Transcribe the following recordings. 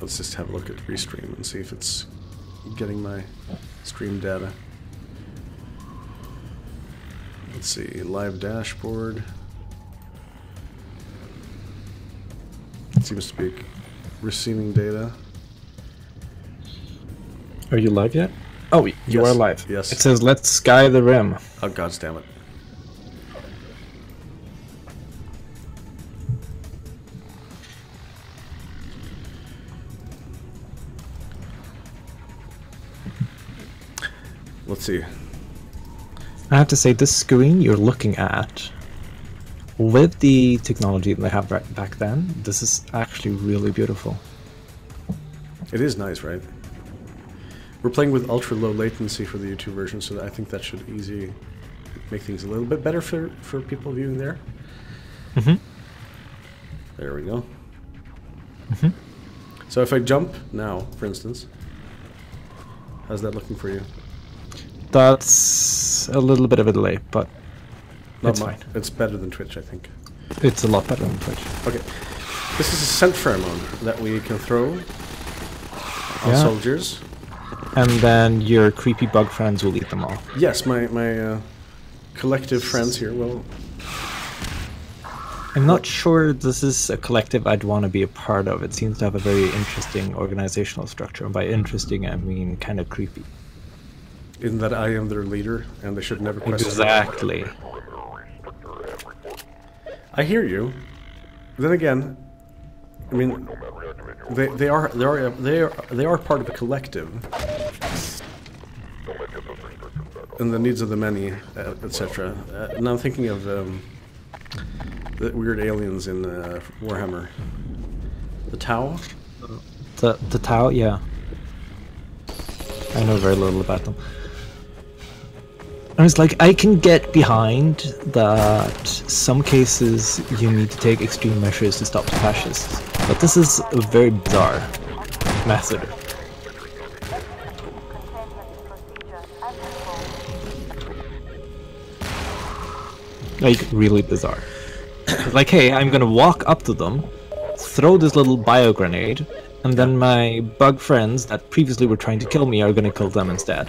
let's just have a look at Restream and see if it's getting my stream data. Let's see, live dashboard. It seems to be receiving data. Are you live yet? Oh, you Yes. are live. Yes. It says, let's sky the rim. Oh, God damn it. Let's see. I have to say, this screen you're looking at, with the technology that they have back then, this is actually really beautiful. It is nice, right? We're playing with ultra low latency for the YouTube version, so I think that should easily make things a little bit better for people viewing there. Mm-hmm. There we go. Mm-hmm. So if I jump now, for instance, how's that looking for you? That's a little bit of a delay, but it's fine. It's better than Twitch, I think. It's a lot better than Twitch. Okay. This is a scent pheromone that we can throw on soldiers. And then your creepy bug friends will eat them all. Yes, my collective friends here will... I'm not sure this is a collective I'd want to be a part of. It seems to have a very interesting organizational structure. And by interesting, I mean kind of creepy. In that I am their leader, and they should never question. Exactly. I hear you. Then again, I mean, they are part of a collective, and the needs of the many, etc. And I'm thinking of the weird aliens in Warhammer. The Tau. The Tau, yeah. I know very little about them. I was like, I can get behind that some cases you need to take extreme measures to stop the fascists, but this is a very bizarre method. Like, really bizarre. Like, hey, I'm gonna walk up to them, throw this little bio grenade, and then my bug friends that previously were trying to kill me are gonna kill them instead.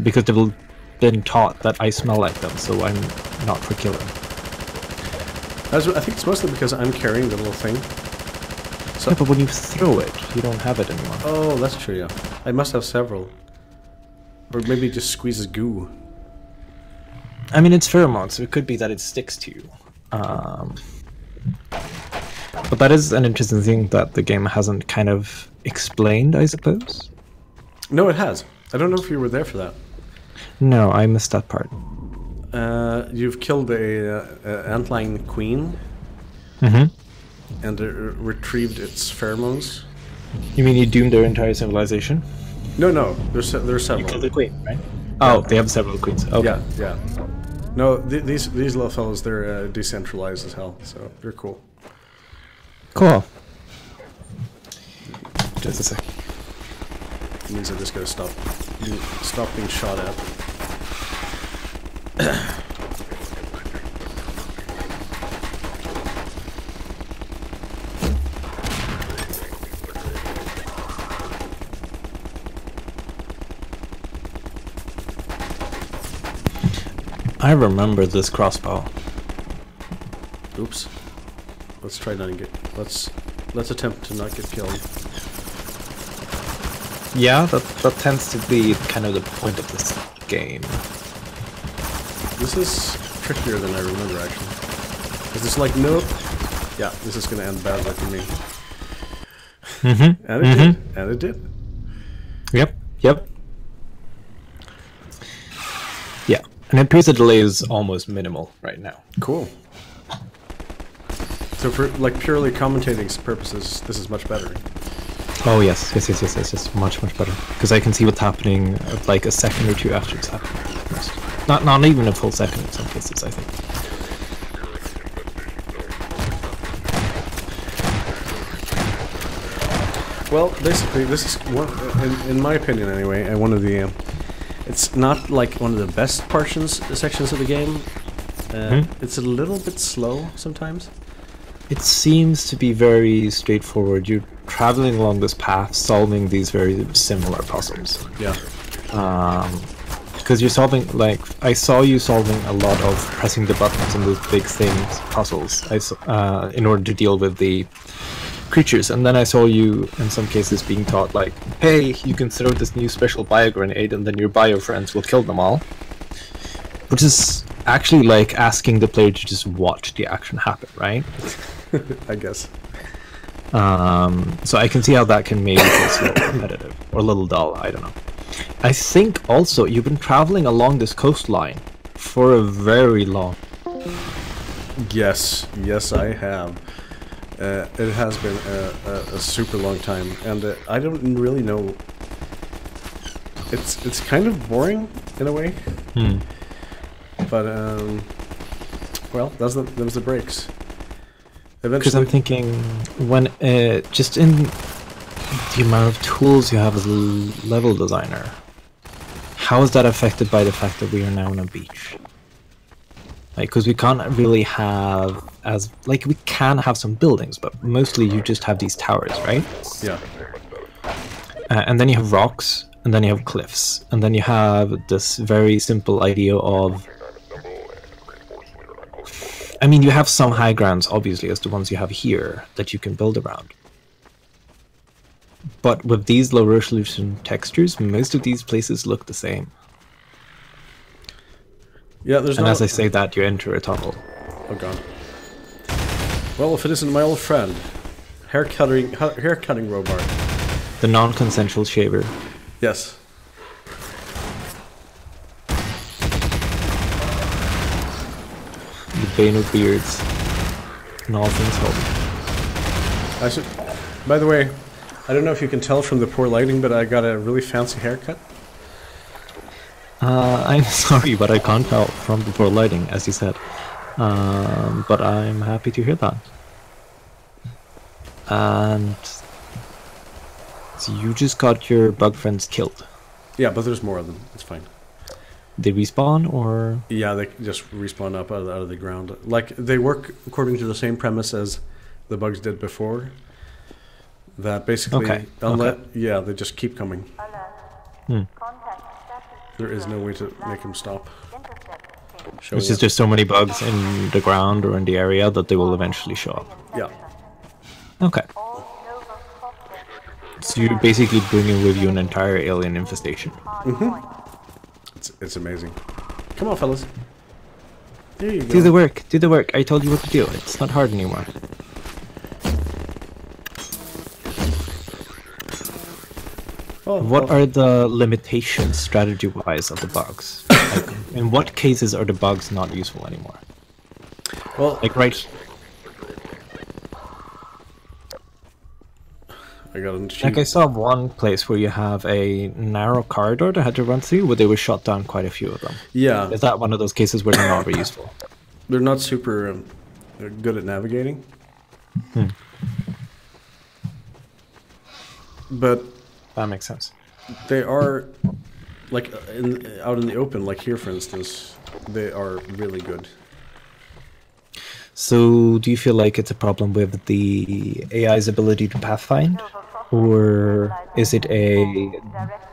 Because they've been taught that I smell like them, so I'm not for killing. I think it's mostly because I'm carrying the little thing. So Yeah, but when you throw it, you don't have it anymore. oh, that's true, yeah. I must have several. Or maybe it just squeezes goo. I mean, it's pheromones, so it could be that it sticks to you. But that is an interesting thing that the game hasn't kind of explained, I suppose. No, it has. I don't know if you were there for that. No, I missed that part. You've killed a antlion queen Mm-hmm. and retrieved its pheromones. You mean you doomed their entire civilization? No, there's several. You killed the queen, right? Oh, they have several queens. Okay. Yeah. No, these little fellows, they're decentralized as hell, so they're cool. Cool. Just a sec. It means I just gotta stop being shot at. I remember this crossbow. Oops. Let's try not to get. Let's attempt to not get killed. Yeah, that tends to be kind of the point of this game. This is trickier than I remember, actually. Because it's like, nope. Yeah, this is gonna end badly for me. Mm-hmm. And it did. And it did. Yep. Yeah, and it appears the delay is almost minimal right now. Cool. So for like purely commentating purposes, this is much better. Oh yes, much better. Because I can see what's happening like a second or two after it's happening. Not even a full second in some cases, I think. Well, basically, this is one, in my opinion anyway, one of the. It's not like one of the best sections of the game. It's a little bit slow sometimes. It seems to be very straightforward. You're traveling along this path, solving these very similar puzzles. Yeah. Because you're solving, like, I saw you solving a lot of pressing the buttons and those big things, puzzles, in order to deal with the creatures. And then I saw you, in some cases, being taught, like, hey, you can throw this new special bio grenade and then your bio friends will kill them all. Which is actually like asking the player to just watch the action happen, right? I guess. So I can see how that can maybe feel slow, repetitive, or a little dull, I don't know. I think also you've been traveling along this coastline for a very long. Yes, I have. It has been a super long time, and I don't really know. It's kind of boring in a way. But well, those the breaks. Because I'm thinking, when just in the amount of tools you have as a level designer, how is that affected by the fact that we are now on a beach? Like, because we can't really have we can have some buildings, but mostly you just have these towers, right? Yeah. And then you have rocks, and then you have cliffs, and then you have this very simple idea of, I mean, you have some high grounds, obviously, as the ones you have here, that you can build around. But with these low resolution textures, most of these places look the same. Yeah, there's and as I say that, you enter a tunnel. Oh god. Well, if it isn't my old friend, hair cutting robot. The non-consensual shaver. Yes. The bane of beards. And all things hope. By the way, I don't know if you can tell from the poor lighting, but I got a really fancy haircut. I'm sorry, but I can't tell from the poor lighting, as you said. But I'm happy to hear that. And so you just got your bug friends killed. Yeah, but there's more of them. It's fine. They respawn, or? Yeah, they just respawn up out of the ground. Like, they work according to the same premise as the bugs did before. That basically, yeah, they just keep coming. There is no way to make them stop. It's just there's so many bugs in the ground or in the area that they will eventually show up. Yeah. Okay. So you're basically bringing with you an entire alien infestation. It's amazing. Come on, fellas. There you go. Do the work. Do the work. I told you what to do. It's not hard anymore. What are the limitations, strategy-wise, of the bugs? Like, in what cases are the bugs not useful anymore? Well, like right. Like I saw one place where you have a narrow corridor that had to run through, where they were shot down quite a few of them. Yeah. Is that one of those cases where they're not very useful? They're not super good at navigating. But that makes sense. They are, like, out in the open, like here, for instance, they are really good. So, do you feel like it's a problem with the AI's ability to pathfind? Or is it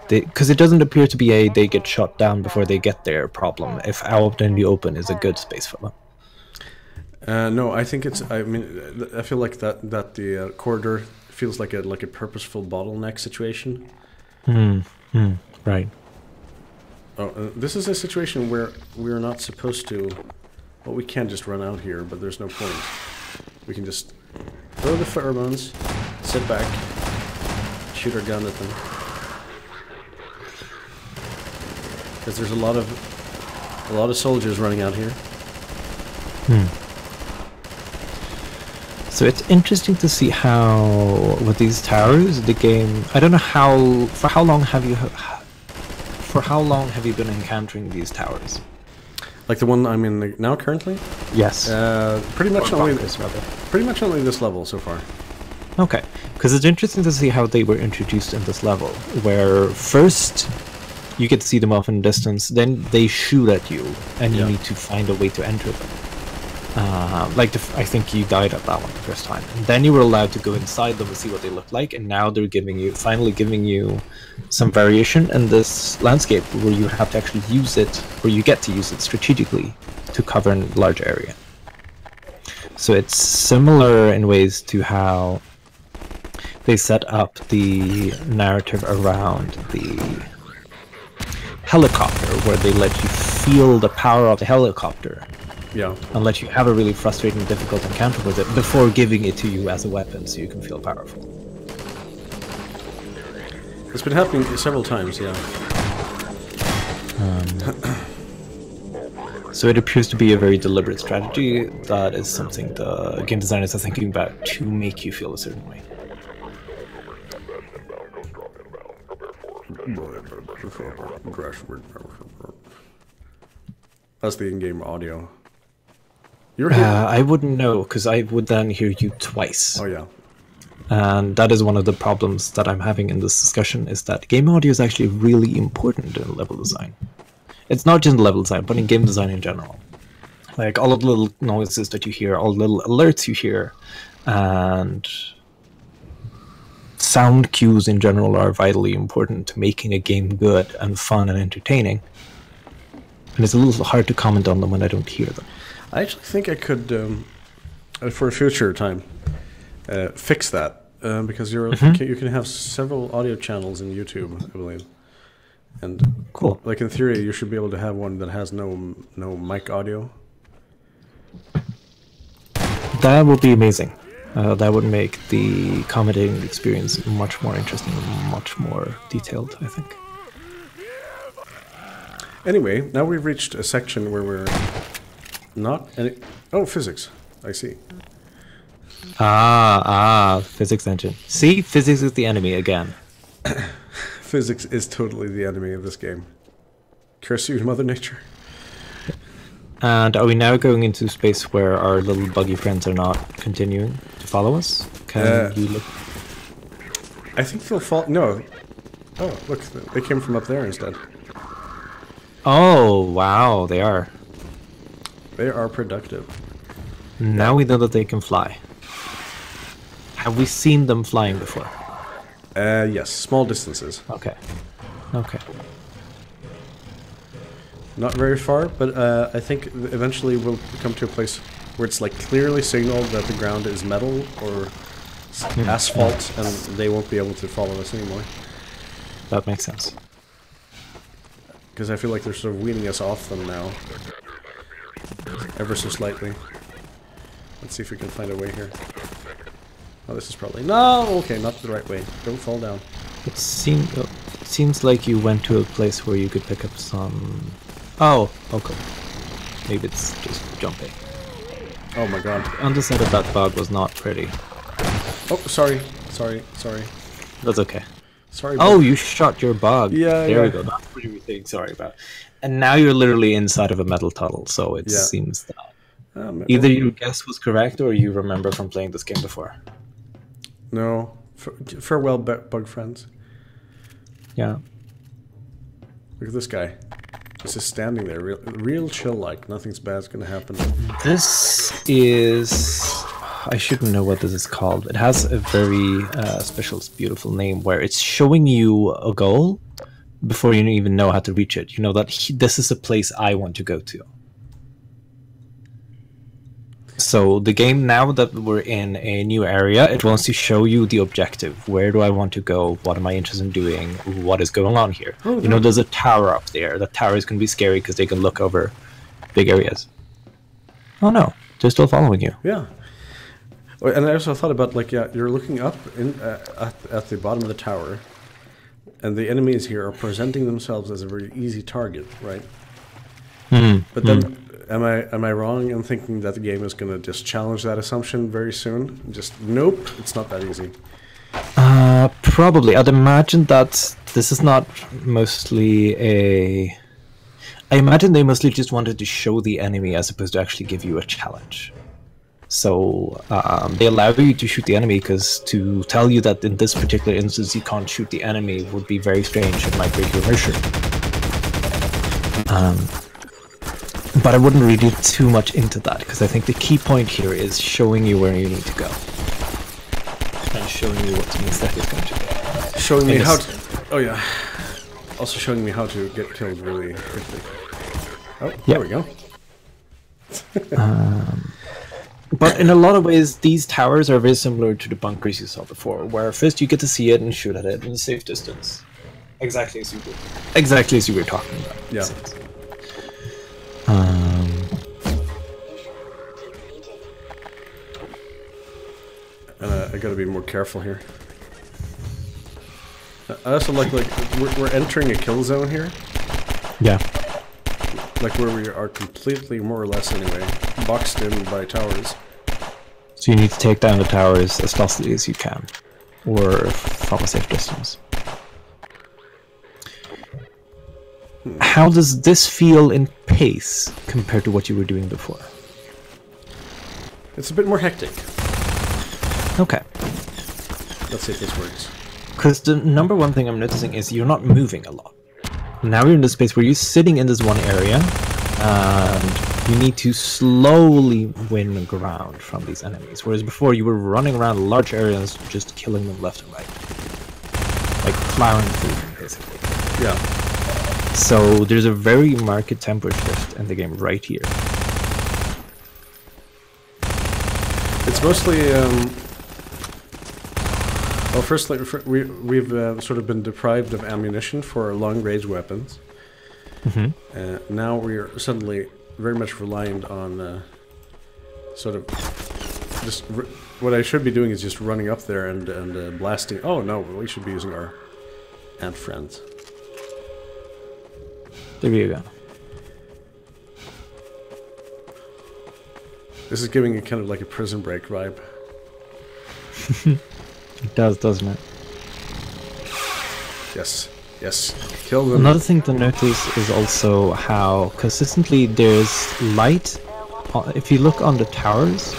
because it doesn't appear to be they get shot down before they get there problem, if out in the open is a good space for them? No, I think I feel like that the corridor feels like a purposeful bottleneck situation. Right. Oh, this is a situation where we're not supposed to. Well, we can just run out here, but there's no point. We can just throw the pheromones, sit back, shoot our gun at them. Because there's a lot of soldiers running out here. So it's interesting to see how with these towers the game. I don't know for how long have you been encountering these towers? Like the one I'm in now currently? Yes. Pretty much only this level so far. Okay, because it's interesting to see how they were introduced in this level, where first you get to see them off in the distance, then they shoot at you, and you need to find a way to enter them. I think you died at that one the first time, and then you were allowed to go inside them and see what they look like. And now they're finally giving you some variation in this landscape where you have to actually use it, where you get to use it strategically to cover a large area. So it's similar in ways to how they set up the narrative around the helicopter, where they let you feel the power of the helicopter. Yeah. And let you have a really frustrating, difficult encounter with it before giving it to you as a weapon so you can feel powerful. It's been happening several times, yeah. So it appears to be a very deliberate strategy. That is something the game designers are thinking about to make you feel a certain way. That's the in-game audio. I wouldn't know, because I would then hear you twice. Oh yeah. And that is one of the problems that I'm having in this discussion, is that game audio is actually really important in level design. It's not just in level design, but in game design in general. Like all of the little noises that you hear, all the little alerts you hear, and sound cues in general are vitally important to making a game good and fun and entertaining. And it's a little hard to comment on them when I don't hear them. I actually think I could, for a future time, fix that, because you can have several audio channels in YouTube, I believe, and cool. Like in theory, you should be able to have one that has no mic audio. That would be amazing. That would make the commentating experience much more interesting and much more detailed, I think. Anyway, now we've reached a section where we're not any... Oh, physics. I see. Physics engine. See? Physics is the enemy again. Physics is totally the enemy of this game. Curse you, Mother Nature. And are we now going into space where our little buggy friends are not continuing to follow us? Can you look? I think they'll fall... No. Oh, look. They came from up there instead. Oh, wow. They are. They are productive. Now we know that they can fly. Have we seen them flying before? Yes. Small distances. Okay. Okay. Not very far, but I think eventually we'll come to a place where it's like clearly signaled that the ground is metal or asphalt, and they won't be able to follow us anymore. That makes sense. Because I feel like they're sort of weaning us off them now. Ever so slightly. Let's see if we can find a way here. Oh, this is probably... No! Okay, not the right way. Don't fall down. It seems like you went to a place where you could pick up some... Oh, okay. Maybe it's just jumping. Oh my god. The underside of that bug was not pretty. Oh, sorry. That's okay. Sorry. Oh, you shot your bug. Yeah, there we go. That's what you were saying. Sorry about. And now you're literally inside of a metal tunnel, so it seems that either your guess was correct or you remember from playing this game before. No. Farewell, bug friends. Yeah. Look at this guy. Just standing there, real chill-like. Nothing's bad's gonna happen. This is... I shouldn't know what this is called. It has a very special, beautiful name where it's showing you a goal before you even know how to reach it. You know that this is a place I want to go to. So the game, now that we're in a new area, it wants to show you the objective. Where do I want to go? What am I interested in doing? What is going on here? Oh, you know, there's a tower up there. That tower is going to be scary because they can look over big areas. Oh no, they're still following you. Yeah. And I also thought about, like, you're looking up at the bottom of the tower, and the enemies here are presenting themselves as a very easy target, right? But then, am I wrong in thinking that the game is going to just challenge that assumption very soon? Just, nope, it's not that easy. Probably. I'd imagine that this is not mostly a... I imagine they mostly just wanted to show the enemy as opposed to actually give you a challenge. So they allow you to shoot the enemy because to tell you that in this particular instance you can't shoot the enemy would be very strange. It might break your immersion. But I wouldn't read too much into that, because I think the key point here is showing you where you need to go. And showing you what the mistake is going to be. Showing me how to... Oh, yeah. Also showing me how to get killed really quickly. Oh, there we go. But in a lot of ways, these towers are very similar to the bunkers you saw before, where first you get to see it and shoot at it in a safe distance. Exactly as you were talking about. Yeah. I gotta be more careful here. I also like we're entering a kill zone here. Yeah. Like where we are completely, more or less anyway, boxed in by towers. So you need to take down the towers as stealthily as you can, or from a safe distance. How does this feel in pace compared to what you were doing before? It's a bit more hectic. Okay. Let's see if this works. Because the number one thing I'm noticing is you're not moving a lot. Now you're in the space where you're sitting in this one area, and you need to slowly win ground from these enemies. Whereas before you were running around large areas, just killing them left and right. Like plowing through them, basically. Yeah. So there's a very marked tempo shift in the game right here. It's mostly, well, firstly, we've sort of been deprived of ammunition for long-range weapons. Mm-hmm. Now we're suddenly very much reliant on sort of just what I should be doing is just running up there and blasting. Oh no, we should be using our ant friends. There you go. This is giving it kind of like a Prison Break vibe. It does, doesn't it? Yes, yes. Kill them. Another thing to notice is also how consistently there's light. If you look on the towers,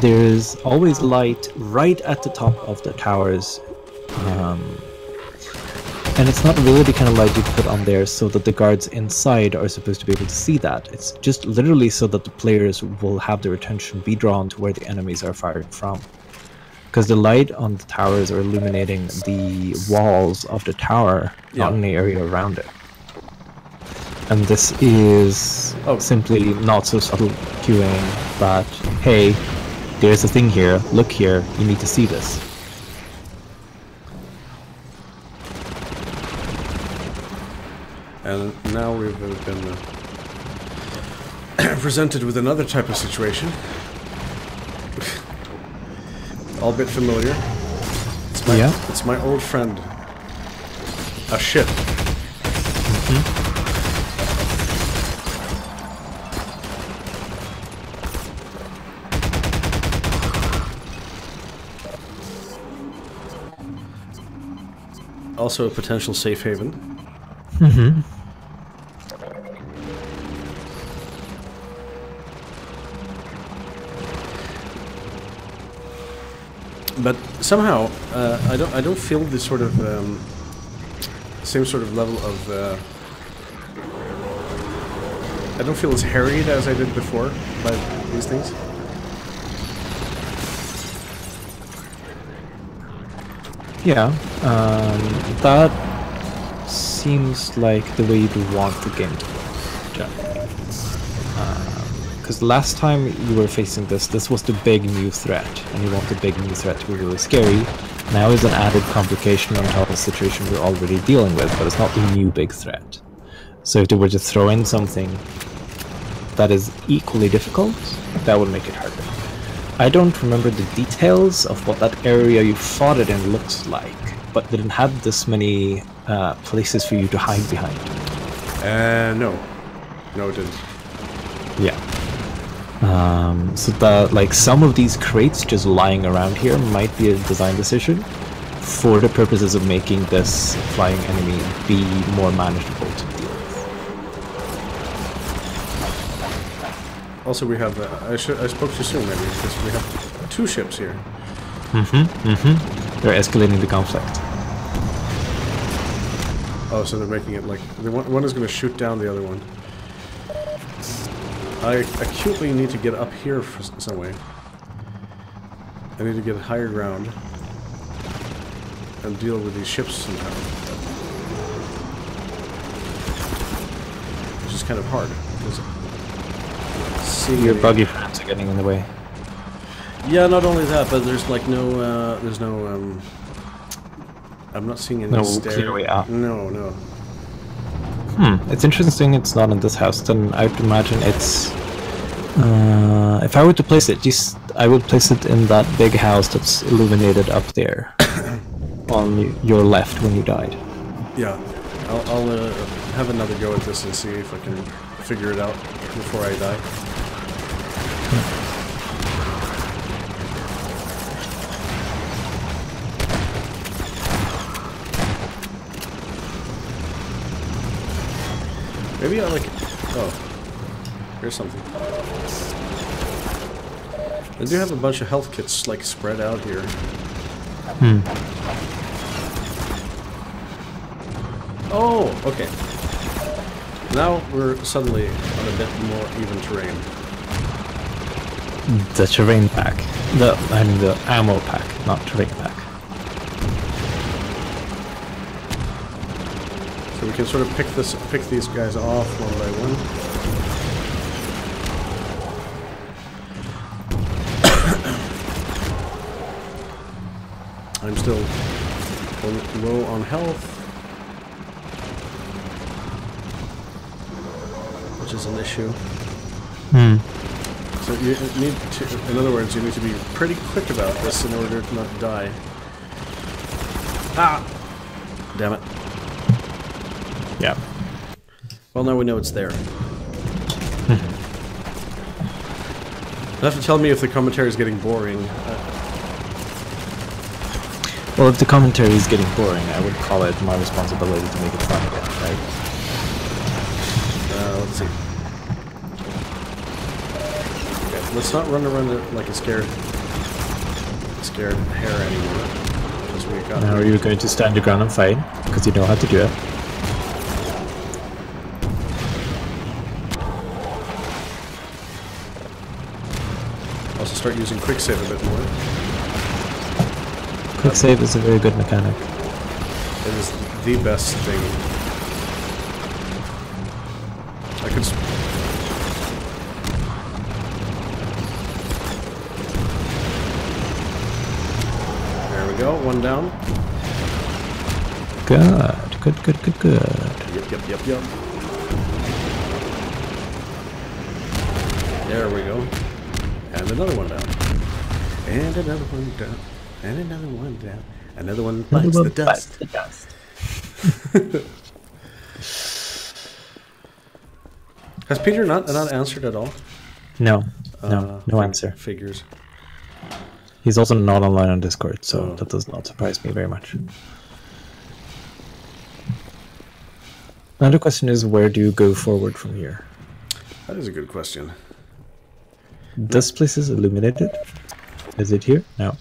there's always light right at the top of the towers. And it's not really the kind of light you put on there so that the guards inside are supposed to be able to see that. It's just literally so that the players will have their attention be drawn to where the enemies are firing from. Because the light on the towers are illuminating the walls of the tower, not in the area around it. And this is simply not so subtle cueing that, hey, there's a thing here, look here, you need to see this. And now we've been presented with another type of situation. All a bit familiar. It's my old friend. A ship. Mm-hmm. Also a potential safe haven. Mm-hmm. But somehow, I don't feel this sort of same sort of level of. I don't feel as harried as I did before by these things. Yeah, that seems like the way you'd want the game to work, generally. Because last time you were facing this was the big new threat, and you want the big new threat to be really scary. Now is an added complication on top of the situation we're already dealing with, but it's not the new big threat. So if they were to throw in something that is equally difficult, that would make it harder. I don't remember the details of what that area you fought it in looked like, but didn't have this many places for you to hide behind. No. No, it didn't. Yeah. So that, like, some of these crates just lying around here might be a design decision for the purposes of making this flying enemy be more manageable to deal with. Also, we have, I spoke too soon maybe, because we have 2 ships here. They're escalating the conflict. Oh, so they're making it like, one is going to shoot down the other one. I acutely need to get up here for some way. I need to get higher ground and deal with these ships somehow. Which is kind of hard. Your buggy friends are getting in the way. Yeah, not only that, but there's like no, I'm not seeing any clear way out. No. It's interesting it's not in this house, then I would imagine it's... if I were to place it, I would place it in that big house that's illuminated up there. On your left when you died. Yeah, I'll have another go at this and see if I can figure it out before I die. Maybe I like... Oh. Here's something. I do have a bunch of health kits, like, spread out here. Oh, okay. Now we're suddenly on a bit more even terrain. The terrain pack. I mean the ammo pack, not terrain pack. So we can sort of pick these guys off one by one. I'm still low on health, which is an issue. So you need to, in other words, you need to be pretty quick about this in order to not die. Ah! Damn it. Yeah. Well, now we know it's there. You'll have to tell me if the commentary is getting boring. Well, if the commentary is getting boring, I would call it my responsibility to make it fun again, right? Let's see. Okay, let's not run around it like a scared hare anymore. Because we got. Now you're going to stand your ground and fight, because you know how to do it. Also start using quick save a bit more. Quick save is a very good mechanic. It is the best thing. I could. There we go. One down. Good. Yep. There we go. And another one down. And another one down. And another one down. Another one bites the dust. Has Peter not answered at all? No. No answer. Figures. He's also not online on Discord, so that does not surprise me very much. Another question is, where do you go forward from here? That is a good question. This place is illuminated? Is it here? No.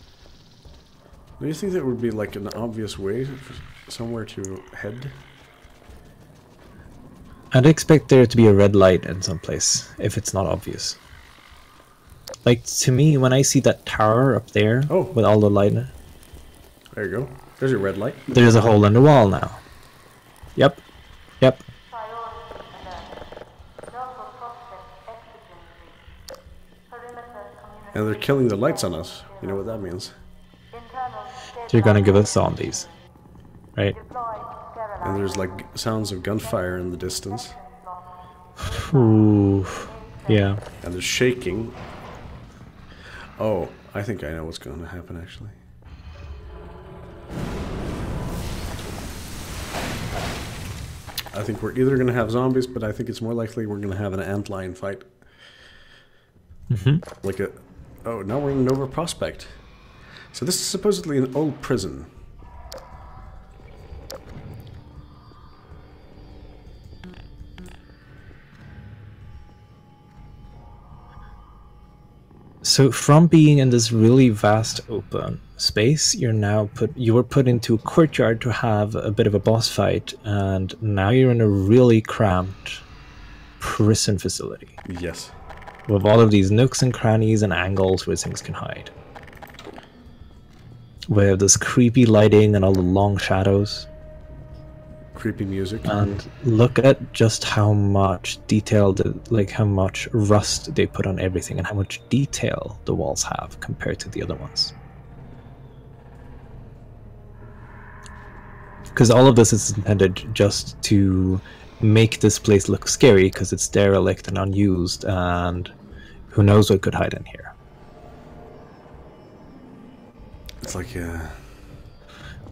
Do you think that would be like an obvious way somewhere to head? I'd expect there to be a red light in some place, if it's not obvious. Like, to me, when I see that tower up there, with all the light in it... There you go. There's your red light. There's a hole in the wall now. Yep. And they're killing the lights on us. You know what that means. They're gonna give us zombies. Right? And there's like sounds of gunfire in the distance. Ooh. Yeah. And there's shaking. Oh, I think I know what's going to happen actually. I think we're either going to have zombies, but I think it's more likely we're going to have an antlion fight. Like a... Oh, now we're in Nova Prospect. So this is supposedly an old prison. So from being in this really vast open space, you were put into a courtyard to have a bit of a boss fight, and now you're in a really cramped prison facility. Yes. with all of these nooks and crannies and angles where things can hide. We have this creepy lighting and all the long shadows. Creepy music. And look at just how much detail, like how much rust they put on everything and how much detail the walls have compared to the other ones. Because all of this is intended just to make this place look scary because it's derelict and unused, and who knows what could hide in here. It's like,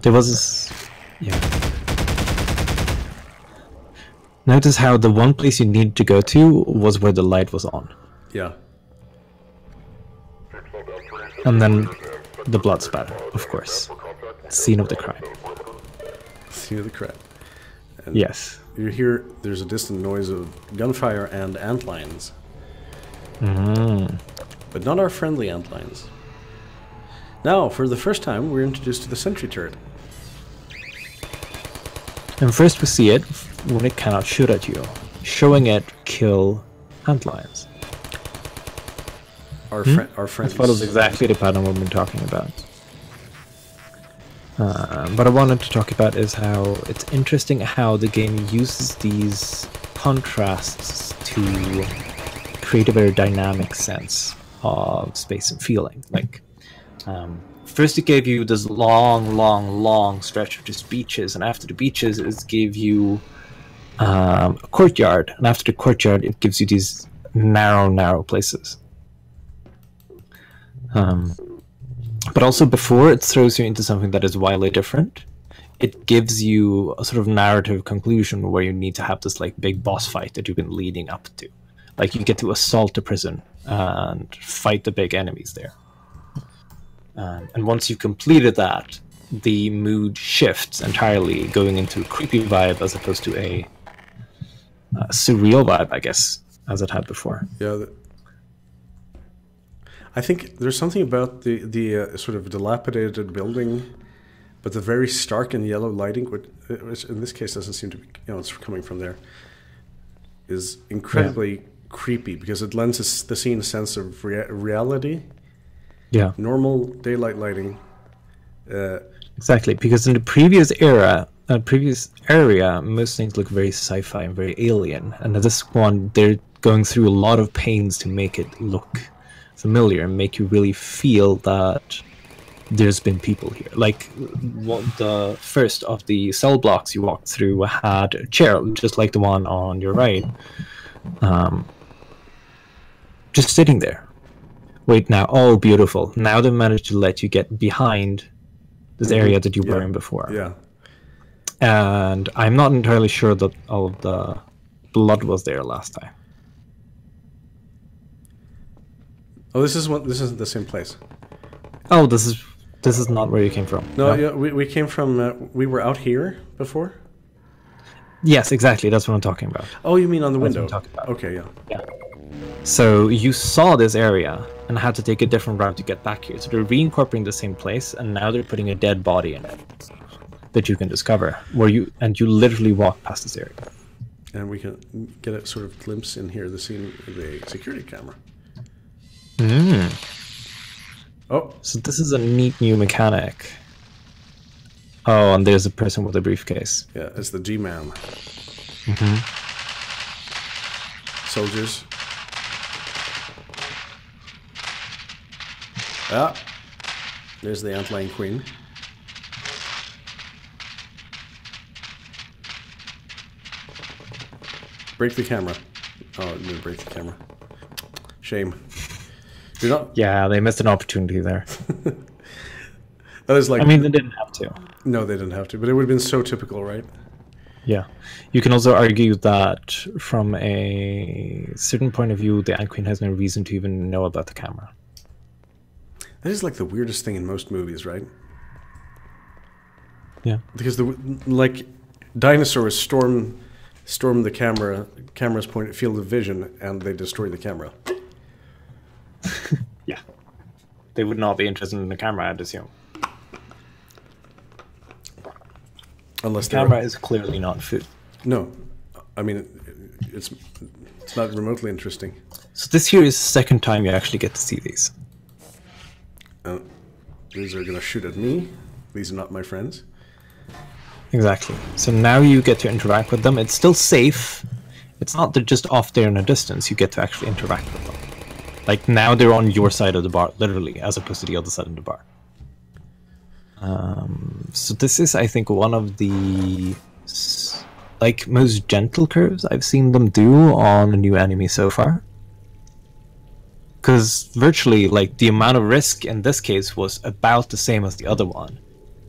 there was this, yeah. Notice how the one place you needed to go to was where the light was on. Yeah. And then the blood spatter, of course. Scene of the crime. Scene of the crime. And yes. you hear there's a distant noise of gunfire and antlines. But not our friendly antlines. Now, for the first time, we're introduced to the sentry turret. And first we see it when it cannot shoot at you, showing it kill antlines. Our friends. That follows exactly the pattern we've been talking about. What I wanted to talk about is how it's interesting how the game uses these contrasts to create a very dynamic sense of space and feeling. Like, first it gave you this long stretch of just beaches, and after the beaches it gave you a courtyard, and after the courtyard it gives you these narrow places. But also before it throws you into something that is wildly different, it gives you a sort of narrative conclusion where you need to have this like big boss fight that you've been leading up to. Like you get to assault the prison and fight the big enemies there. And once you've completed that, the mood shifts entirely, going into a creepy vibe as opposed to a surreal vibe, I guess, as it had before. Yeah. I think there's something about the sort of dilapidated building, but the very stark and yellow lighting, which in this case doesn't seem to be, it's coming from there, is incredibly creepy because it lends the scene a sense of reality. Yeah. Normal daylight lighting. Exactly, because in the previous area, most things look very sci-fi and very alien, and this one, they're going through a lot of pains to make it look familiar and make you really feel that there's been people here. Like the first of the cell blocks you walked through had a chair, just like the one on your right, just sitting there. Wait, now, oh, beautiful. Now they managed to let you get behind this area that you were in before. Yeah. And I'm not entirely sure that all of the blood was there last time. Oh, this isn't the same place. Oh, this is not where you came from. No, yeah, we came from. We were out here before. Yes, exactly. That's what I'm talking about. Oh, you mean on the window? That's what I'm talking about. Okay, yeah. Yeah. So you saw this area and had to take a different route to get back here. So they're reincorporating the same place, and now they're putting a dead body in it that you can discover. You literally walk past this area. And we can get a sort of glimpse in here, the scene of a security camera. Oh. So this is a neat new mechanic. Oh, and there's a person with a briefcase. Yeah, it's the G-Man. Soldiers. Ah, there's the Antlion Queen. Break the camera. Oh, I didn't break the camera. Shame. You're not... Yeah, they missed an opportunity there. That is like... I mean, they didn't have to. No, they didn't have to, but it would have been so typical, right? Yeah. You can also argue that from a certain point of view, the Ant Queen has no reason to even know about the camera. That is like the weirdest thing in most movies, right? Yeah. Because dinosaurs storm the camera's field of vision, and they destroy the camera. Yeah. They would not be interested in the camera, I'd assume. Unless the camera is clearly not food. No. I mean, it's not remotely interesting. So this here is the second time you actually get to see these. These are gonna shoot at me. These are not my friends. Exactly. So now you get to interact with them. It's still safe. It's not they're just off there in a distance. You get to actually interact with them. Like now they're on your side of the bar, literally, as opposed to the other side of the bar. So this is, I think, one of the like most gentle curves I've seen them do on a new enemy so far. Because virtually, like, the amount of risk in this case was about the same as the other one.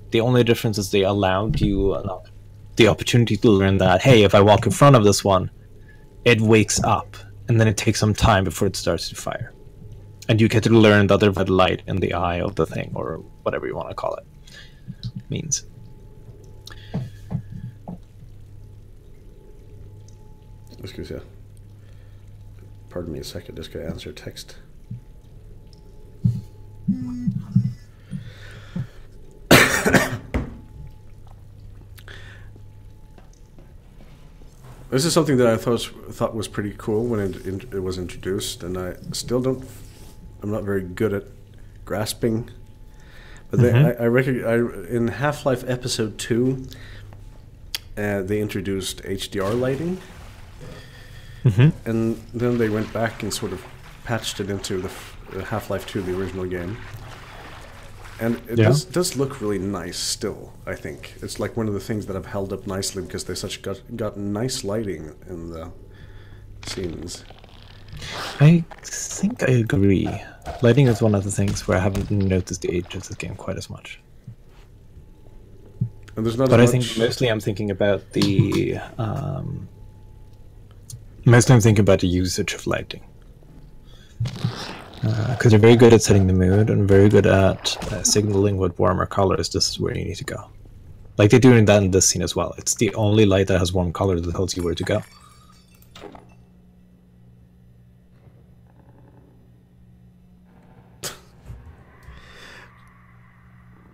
The only difference is they allowed you the opportunity to learn that, hey, if I walk in front of this one, it wakes up, and then it takes some time before it starts to fire. And you get to learn that there's a light in the eye of the thing, or whatever you want to call it. Means. Excuse me. Pardon me a second, just gotta answer text. This is something that I thought was pretty cool when it was introduced, and I still don't. I'm not very good at grasping. But in Half-Life Episode 2, they introduced HDR lighting. And then they went back and sort of patched it into the Half-Life 2, the original game. And it does look really nice still, I think. It's like one of the things that have held up nicely because they got nice lighting in the scenes. I think I agree. Lighting is one of the things where I haven't noticed the age of this game quite as much. And there's not but as I much... think mostly I'm thinking about the mostly I'm thinking about the usage of lighting. Because they're very good at setting the mood and very good at signaling with warmer colors. This is where you need to go. Like they're doing that in this scene as well. It's the only light that has warm color that tells you where to go.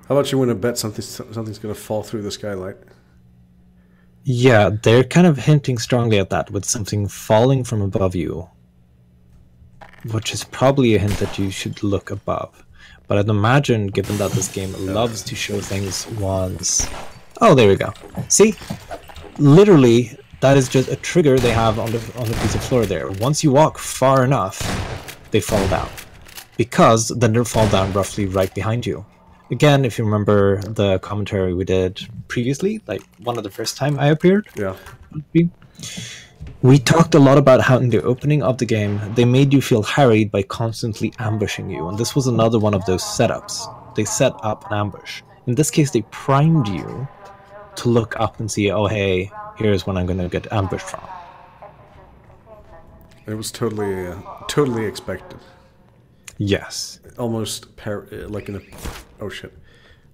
How about you want to bet something's going to fall through the skylight? Yeah, they're kind of hinting strongly at that with something falling from above you. Which is probably a hint that you should look above. But I'd imagine, given that this game loves to show things once... Oh, there we go. See? Literally, that is just a trigger they have on the piece of floor there. Once you walk far enough, they fall down. Because then they'll fall down roughly right behind you. Again, if you remember the commentary we did previously, like one of the first time I appeared. Yeah. We talked a lot about how in the opening of the game, they made you feel harried by constantly ambushing you. And this was another one of those setups. They set up an ambush. In this case, they primed you to look up and see, oh, hey, here's when I'm going to get ambushed from. It was totally expected. Yes. Almost like in a... Oh, shit.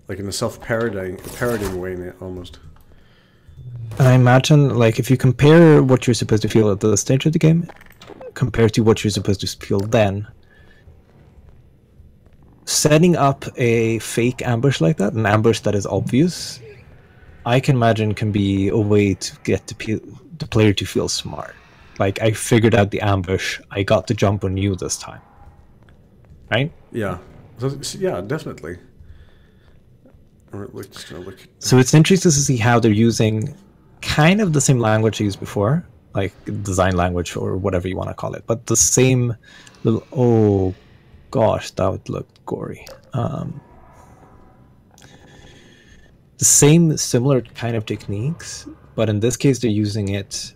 Like in a self-parodying way, almost. And I imagine, like, if you compare what you're supposed to feel at the stage of the game compared to what you're supposed to feel then, setting up a fake ambush like that, an ambush that is obvious, I can imagine can be a way to get the player to feel smart. Like, I figured out the ambush, I got to jump on you this time. Right? Yeah. Yeah, definitely. So it's interesting to see how they're using kind of the same language they used before, like design language or whatever you want to call it, but the same little... Oh, gosh, that would look gory. The same similar kind of techniques, but in this case they're using it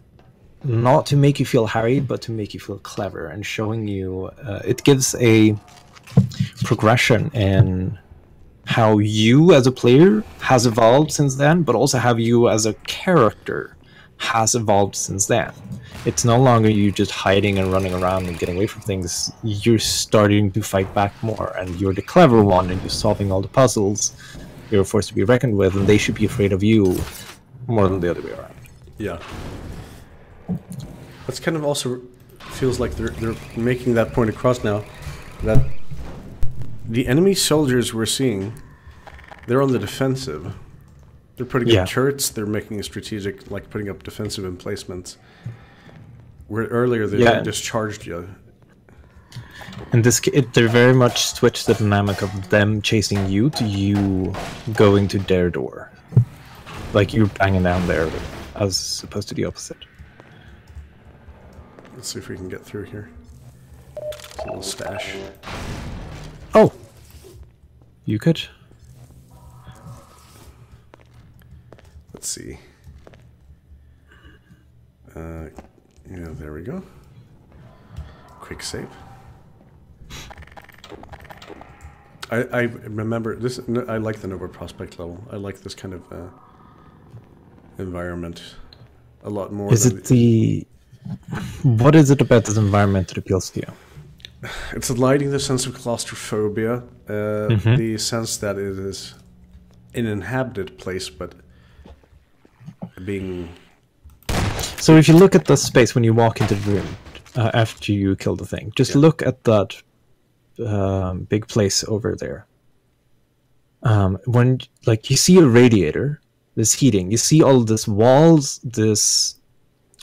not to make you feel harried, but to make you feel clever and showing you... it gives a progression in how you as a player has evolved since then, but also how you as a character has evolved since then. It's no longer you just hiding and running around and getting away from things. You're starting to fight back more, and you're the clever one, and you're solving all the puzzles. You're a force to be reckoned with, and they should be afraid of you more than the other way around. Yeah. That's kind of also feels like they're making that point across now, that the enemy soldiers we're seeing, they're on the defensive. They're putting up turrets, they're making a strategic, like putting up defensive emplacements. Where earlier they just charged you. In this case, they very much switched the dynamic of them chasing you to you going to their door. Like you're banging down there, as opposed to the opposite. Let's see if we can get through here. It's a little stash. Oh! You could. Let's see. Yeah, there we go. Quick save. I remember this. I like the Nova Prospect level. I like this kind of environment a lot more. Is it the? What is it about this environment that appeals to you? It's the lighting, the sense of claustrophobia, the sense that it is an inhabited place, but being. So if you look at the space when you walk into the room after you kill the thing, just look at that big place over there. When like you see a radiator, there's heating. You see all this walls,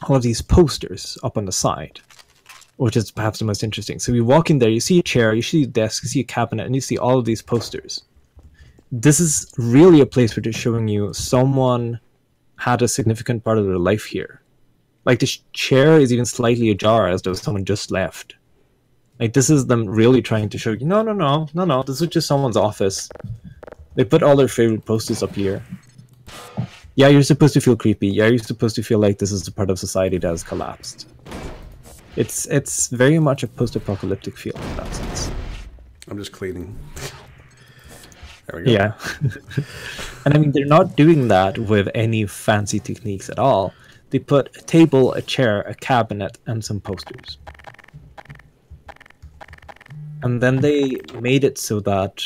all of these posters up on the side, which is perhaps the most interesting. So you walk in there, you see a chair, you see a desk, you see a cabinet, and you see all of these posters. This is really a place where they're showing you someone had a significant part of their life here. Like the chair is even slightly ajar as though someone just left. Like this is them really trying to show you, no, this is just someone's office. They put all their favorite posters up here. Yeah, you're supposed to feel creepy. Yeah, you're supposed to feel like this is the part of society that has collapsed. It's very much a post-apocalyptic feel in that sense. I'm just cleaning. There we go. Yeah. And I mean, they're not doing that with any fancy techniques at all. They put a table, a chair, a cabinet, and some posters. And then they made it so that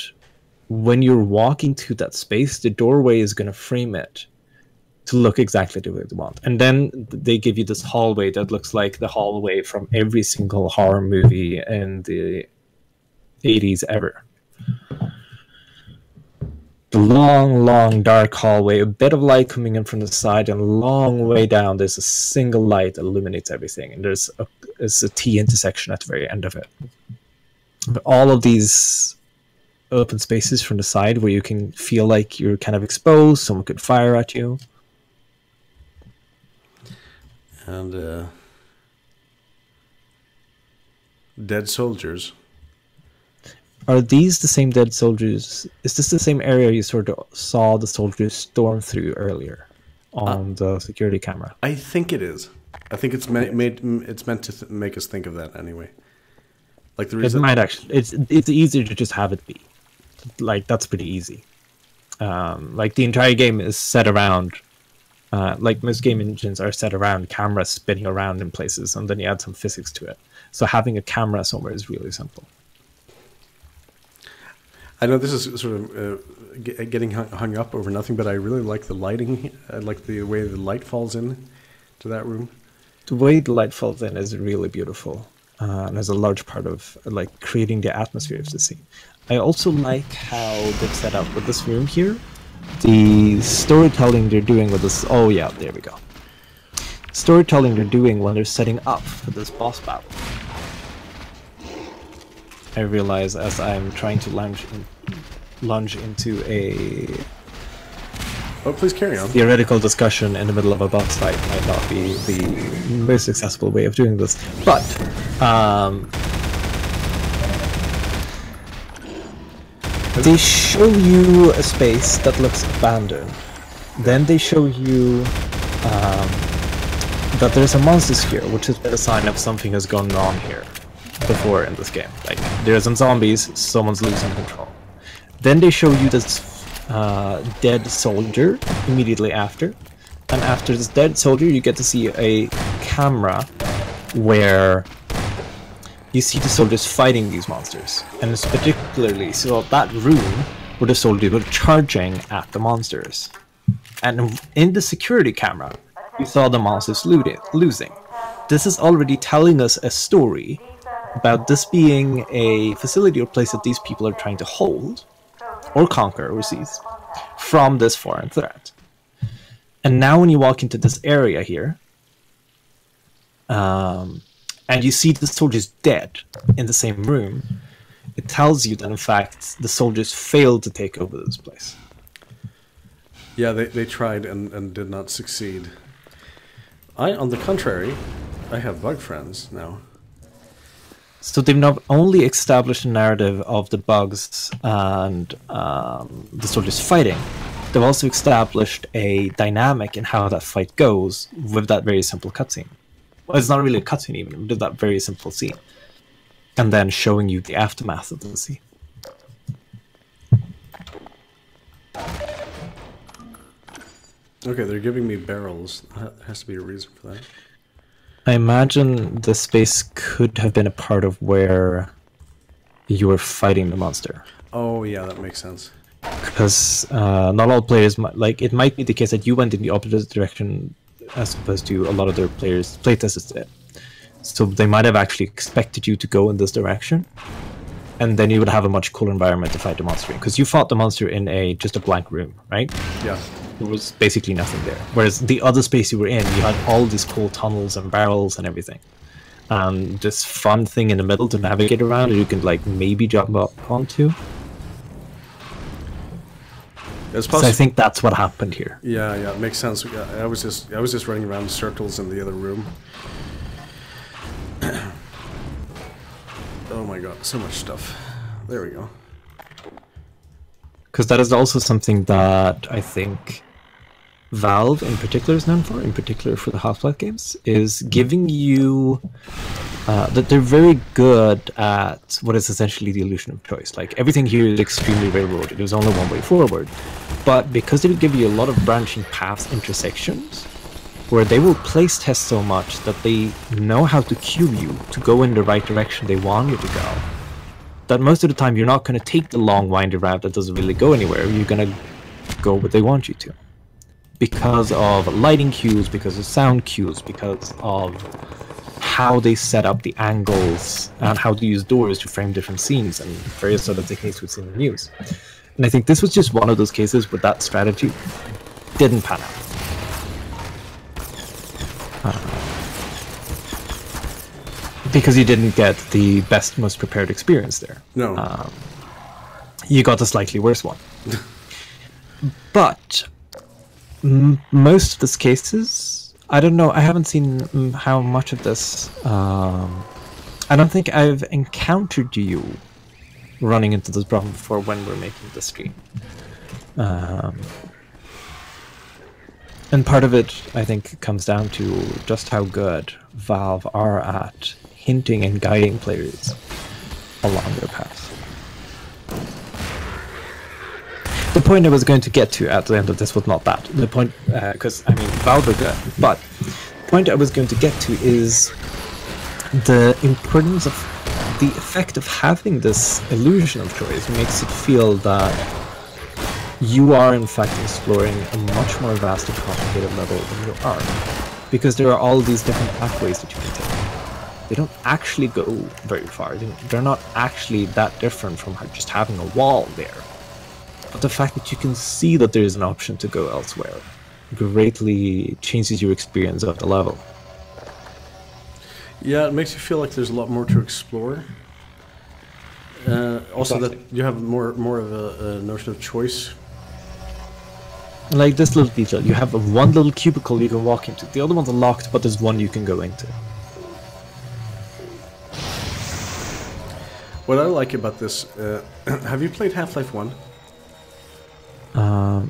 when you're walking to that space, the doorway is going to frame it to look exactly the way they want. And then they give you this hallway that looks like the hallway from every single horror movie in the 80s ever. The long, long, dark hallway, a bit of light coming in from the side, and a long way down, there's a single light that illuminates everything. And there's a T intersection at the very end of it. But all of these open spaces from the side where you can feel like you're kind of exposed, someone could fire at you. And dead soldiers. Are these the same dead soldiers? Is this the same area you sort of saw the soldiers storm through earlier on the security camera? I think it is. I think it's meant to make us think of that anyway. Like the reason it might actually. It's easier to just have it be. Like that's pretty easy. Like the entire game is set around. Like most game engines are set around cameras spinning around in places, and then you add some physics to it. So having a camera somewhere is really simple. I know this is sort of getting hung up over nothing, but I really like the lighting. I like the way the light falls in to that room. The way the light falls in is really beautiful, and is a large part of like creating the atmosphere of the scene. I also like how they've set up with this room here. The storytelling they're doing with this. Oh yeah, there we go. Storytelling they're doing when they're setting up for this boss battle. I realize as I'm trying to lunge into a please carry on. Theoretical discussion in the middle of a boss fight might not be the most accessible way of doing this, but they show you a space that looks abandoned. Then they show you that there's a monster here, which is a sign of something has gone on here before in this game. Like there's some zombies, someone's losing control. Then they show you this dead soldier immediately after, and after this dead soldier you get to see a camera where you see the soldiers fighting these monsters, and it's particularly so that room where the soldiers were charging at the monsters, and in the security camera you saw the monsters losing. This is already telling us a story about this being a facility or place that these people are trying to hold or conquer or seize from this foreign threat. And now when you walk into this area here, and you see the soldiers dead in the same room, it tells you that in fact the soldiers failed to take over this place. Yeah, they tried and did not succeed. On the contrary, I have bug friends now. So they've not only established a narrative of the bugs and the soldiers fighting, they've also established a dynamic in how that fight goes with that very simple cutscene. Well, it's not really a cutscene even, but that very simple scene. And then showing you the aftermath of the scene. Okay, they're giving me barrels. There has to be a reason for that. I imagine the space could have been a part of where you were fighting the monster. Oh yeah, that makes sense. Because not all players like it might be the case that you went in the opposite direction as opposed to a lot of their players playtesters did. So they might have actually expected you to go in this direction, and then you would have a much cooler environment to fight the monster in. Because you fought the monster in just a blank room, right? Yeah. There was basically nothing there. Whereas the other space you were in, you had all these cool tunnels and barrels and everything. This fun thing in the middle to navigate around that you can like maybe jump up onto. So I think that's what happened here. Yeah, yeah, it makes sense. I was just running around in circles in the other room. Oh my god, so much stuff. There we go. Because that is also something that I think Valve in particular is known for, in particular for the Half-Life games, is giving you that they're very good at what is essentially the illusion of choice. Like everything here is extremely railroaded. There's only one way forward. But because they give you a lot of branching paths, intersections, where they will place test so much that they know how to cue you to go in the right direction they want you to go, that most of the time you're not going to take the long winding route that doesn't really go anywhere. You're going to go where they want you to. Because of lighting cues, because of sound cues, because of how they set up the angles and how to use doors to frame different scenes and various other techniques we've seen in the news. And I think this was just one of those cases where that strategy didn't pan out. Because you didn't get the best, most prepared experience there. No. You got a slightly worse one. But most of these cases, I don't know, I haven't seen how much of this. I don't think I've encountered you running into this problem before when we're making the stream. And part of it, I think, comes down to just how good Valve are at hinting and guiding players along their path. The point I was going to get to at the end of this was not that. The point, because, I mean, Valve are good, but the point I was going to get to is the importance of the effect of having this illusion of choice makes it feel that you are in fact exploring a much more vast and complicated level than you are. Because there are all these different pathways that you can take. They don't actually go very far. They're not actually that different from just having a wall there. But the fact that you can see that there is an option to go elsewhere greatly changes your experience of the level. Yeah, it makes you feel like there's a lot more to explore. Also, Exactly. that you have more of a notion of choice. Like this little detail, you have one little cubicle you can walk into. The other ones are locked, but there's one you can go into. What I like about this, have you played Half-Life 1?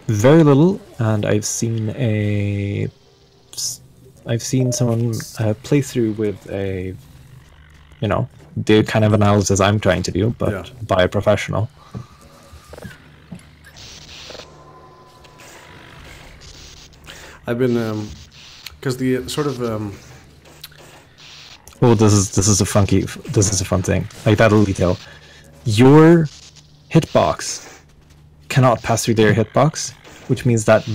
Very little, and I've seen someone play through with a, the kind of analysis I'm trying to do, but Yeah. by a professional. I've been, because the sort of, Oh, this is a fun thing. Like that little detail. Your hitbox cannot pass through their hitbox, which means that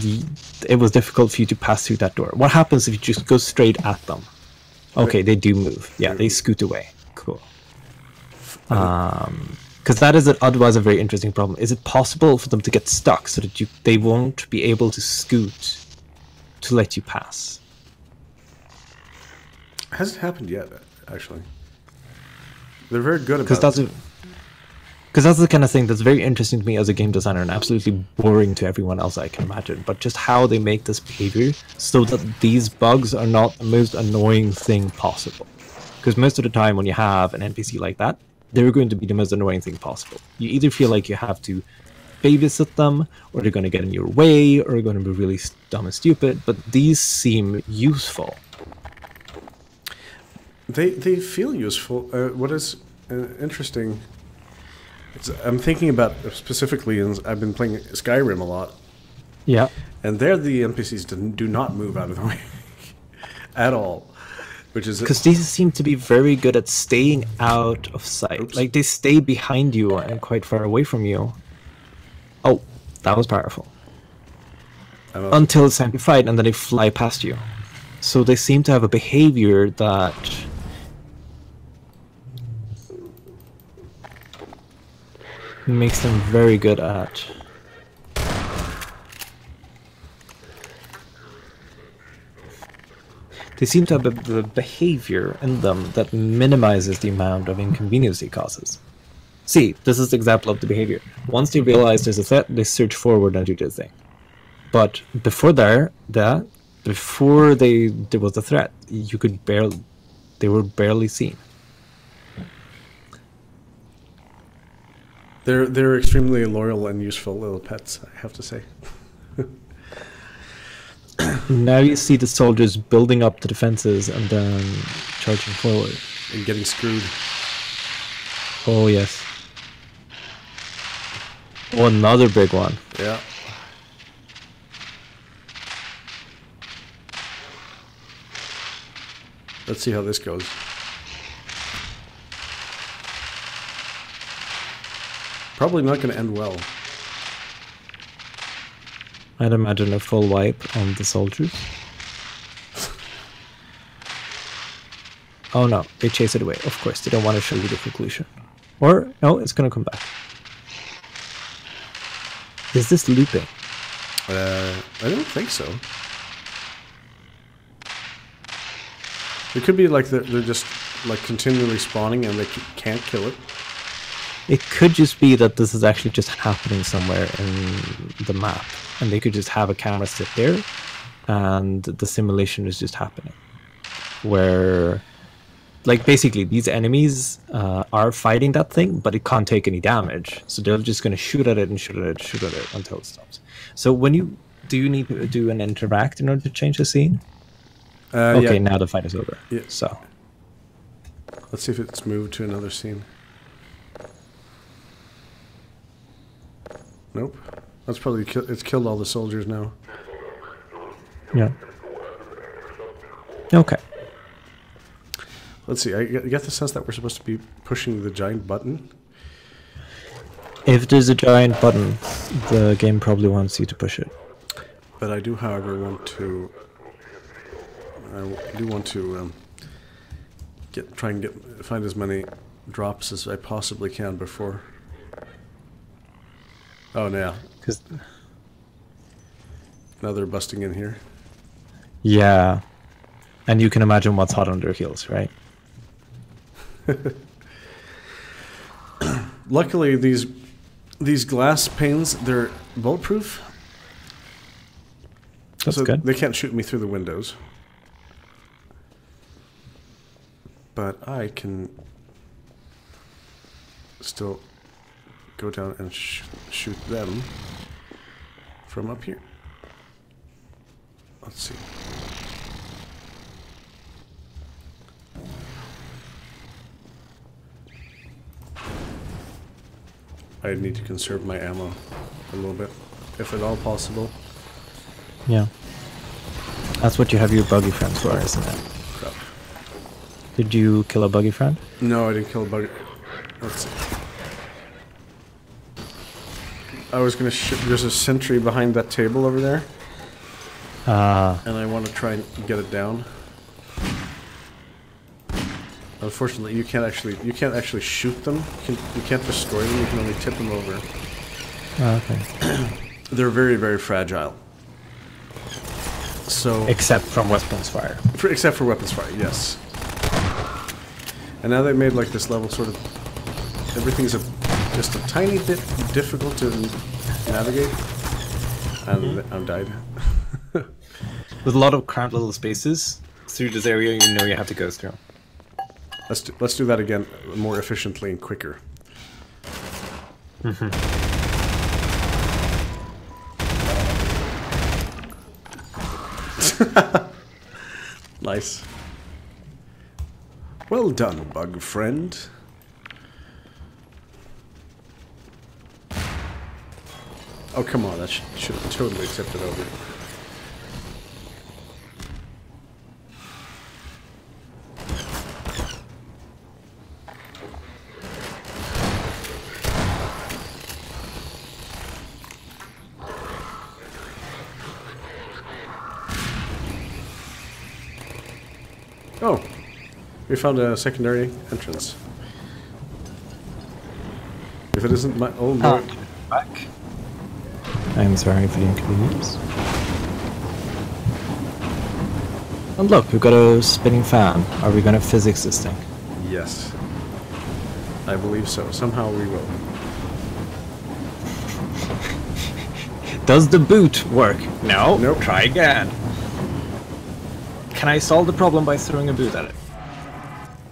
it was difficult for you to pass through that door. What happens if you just go straight at them? Okay, they do move. Yeah, they scoot away. Cool. Because that is otherwise a very interesting problem. Is it possible for them to get stuck so that they won't be able to scoot to let you pass? Hasn't happened yet, actually. They're very good about it. Because that's the kind of thing that's very interesting to me as a game designer and absolutely boring to everyone else I can imagine. But just how they make this behavior so that these bugs are not the most annoying thing possible. Because most of the time when you have an NPC like that, they're going to be the most annoying thing possible. You either feel like you have to babysit them, or they're going to get in your way, or they're going to be really dumb and stupid. But these seem useful. They feel useful. What is interesting... I'm thinking about specifically, and I've been playing Skyrim a lot. Yeah. And there the NPCs do not move out of the way at all. Which is... Because these seem to be very good at staying out of sight. Oops. Like, they stay behind you and quite far away from you. Oh, that was powerful. Until it's time to fight, and then they fly past you. So they seem to have a behavior that... makes them very good at... They seem to have a behavior in them that minimizes the amount of inconvenience it causes. See, this is the example of the behavior. Once they realize there's a threat, they search forward and do their thing. But before there was a threat, they were barely seen. They're extremely loyal and useful little pets, I have to say. Now you see the soldiers building up the defenses and then charging forward. And getting screwed. Oh, yes. Oh, another big one. Yeah. Let's see how this goes. Probably not going to end well. I'd imagine a full wipe on the soldiers. Oh no, they chase it away. Of course, they don't want to show you the conclusion. Or, no, it's going to come back. Is this looping? I don't think so. It could be like they're just like continually spawning and they can't kill it. It could just be that this is actually just happening somewhere in the map, and they could just have a camera sit there, and the simulation is just happening. Where, like, basically these enemies are fighting that thing, but it can't take any damage, so they're just going to shoot at it and shoot at it, shoot at it until it stops. So when do you need to do an interact in order to change the scene? Okay, yeah. Now the fight is over. Yeah. So let's see if it's moved to another scene. Nope. That's probably it's killed all the soldiers now. Yeah. Okay. Let's see. I get the sense that we're supposed to be pushing the giant button. If there's a giant button, the game probably wants you to push it. But I do, however, want to find as many drops as I possibly can before. Oh, yeah. Now they're busting in here. Yeah. And you can imagine what's hot on their heels, right? Luckily, these glass panes, they're bulletproof. That's good. They can't shoot me through the windows. But I can still go down and shoot them from up here. Let's see. I need to conserve my ammo a little bit, if at all possible. Yeah. That's what you have your buggy friends for, isn't it? Crap. Did you kill a buggy friend? No, I didn't kill a buggy. Let's see. I was gonna there's a sentry behind that table over there. And I want to try and get it down. Unfortunately, you can't actually shoot them. You can't destroy them. You can only tip them over. Okay. They're very, very fragile. So except from weapons fire. Except for weapons fire, yes. And now they made like this level sort of... Everything's just a tiny bit difficult to navigate. And I'm died. With a lot of cramped little spaces through this area, you know you have to go through. Let's do that again more efficiently and quicker. Nice. Well done, bug friend. Oh, come on, that should have totally tipped it over. Oh, we found a secondary entrance. If it isn't my old back. I'm sorry for the inconvenience. And look, we've got a spinning fan. Are we going to physics this thing? Yes. I believe so. Somehow we will. Does the boot work? No. Nope. Try again. Can I solve the problem by throwing a boot at it?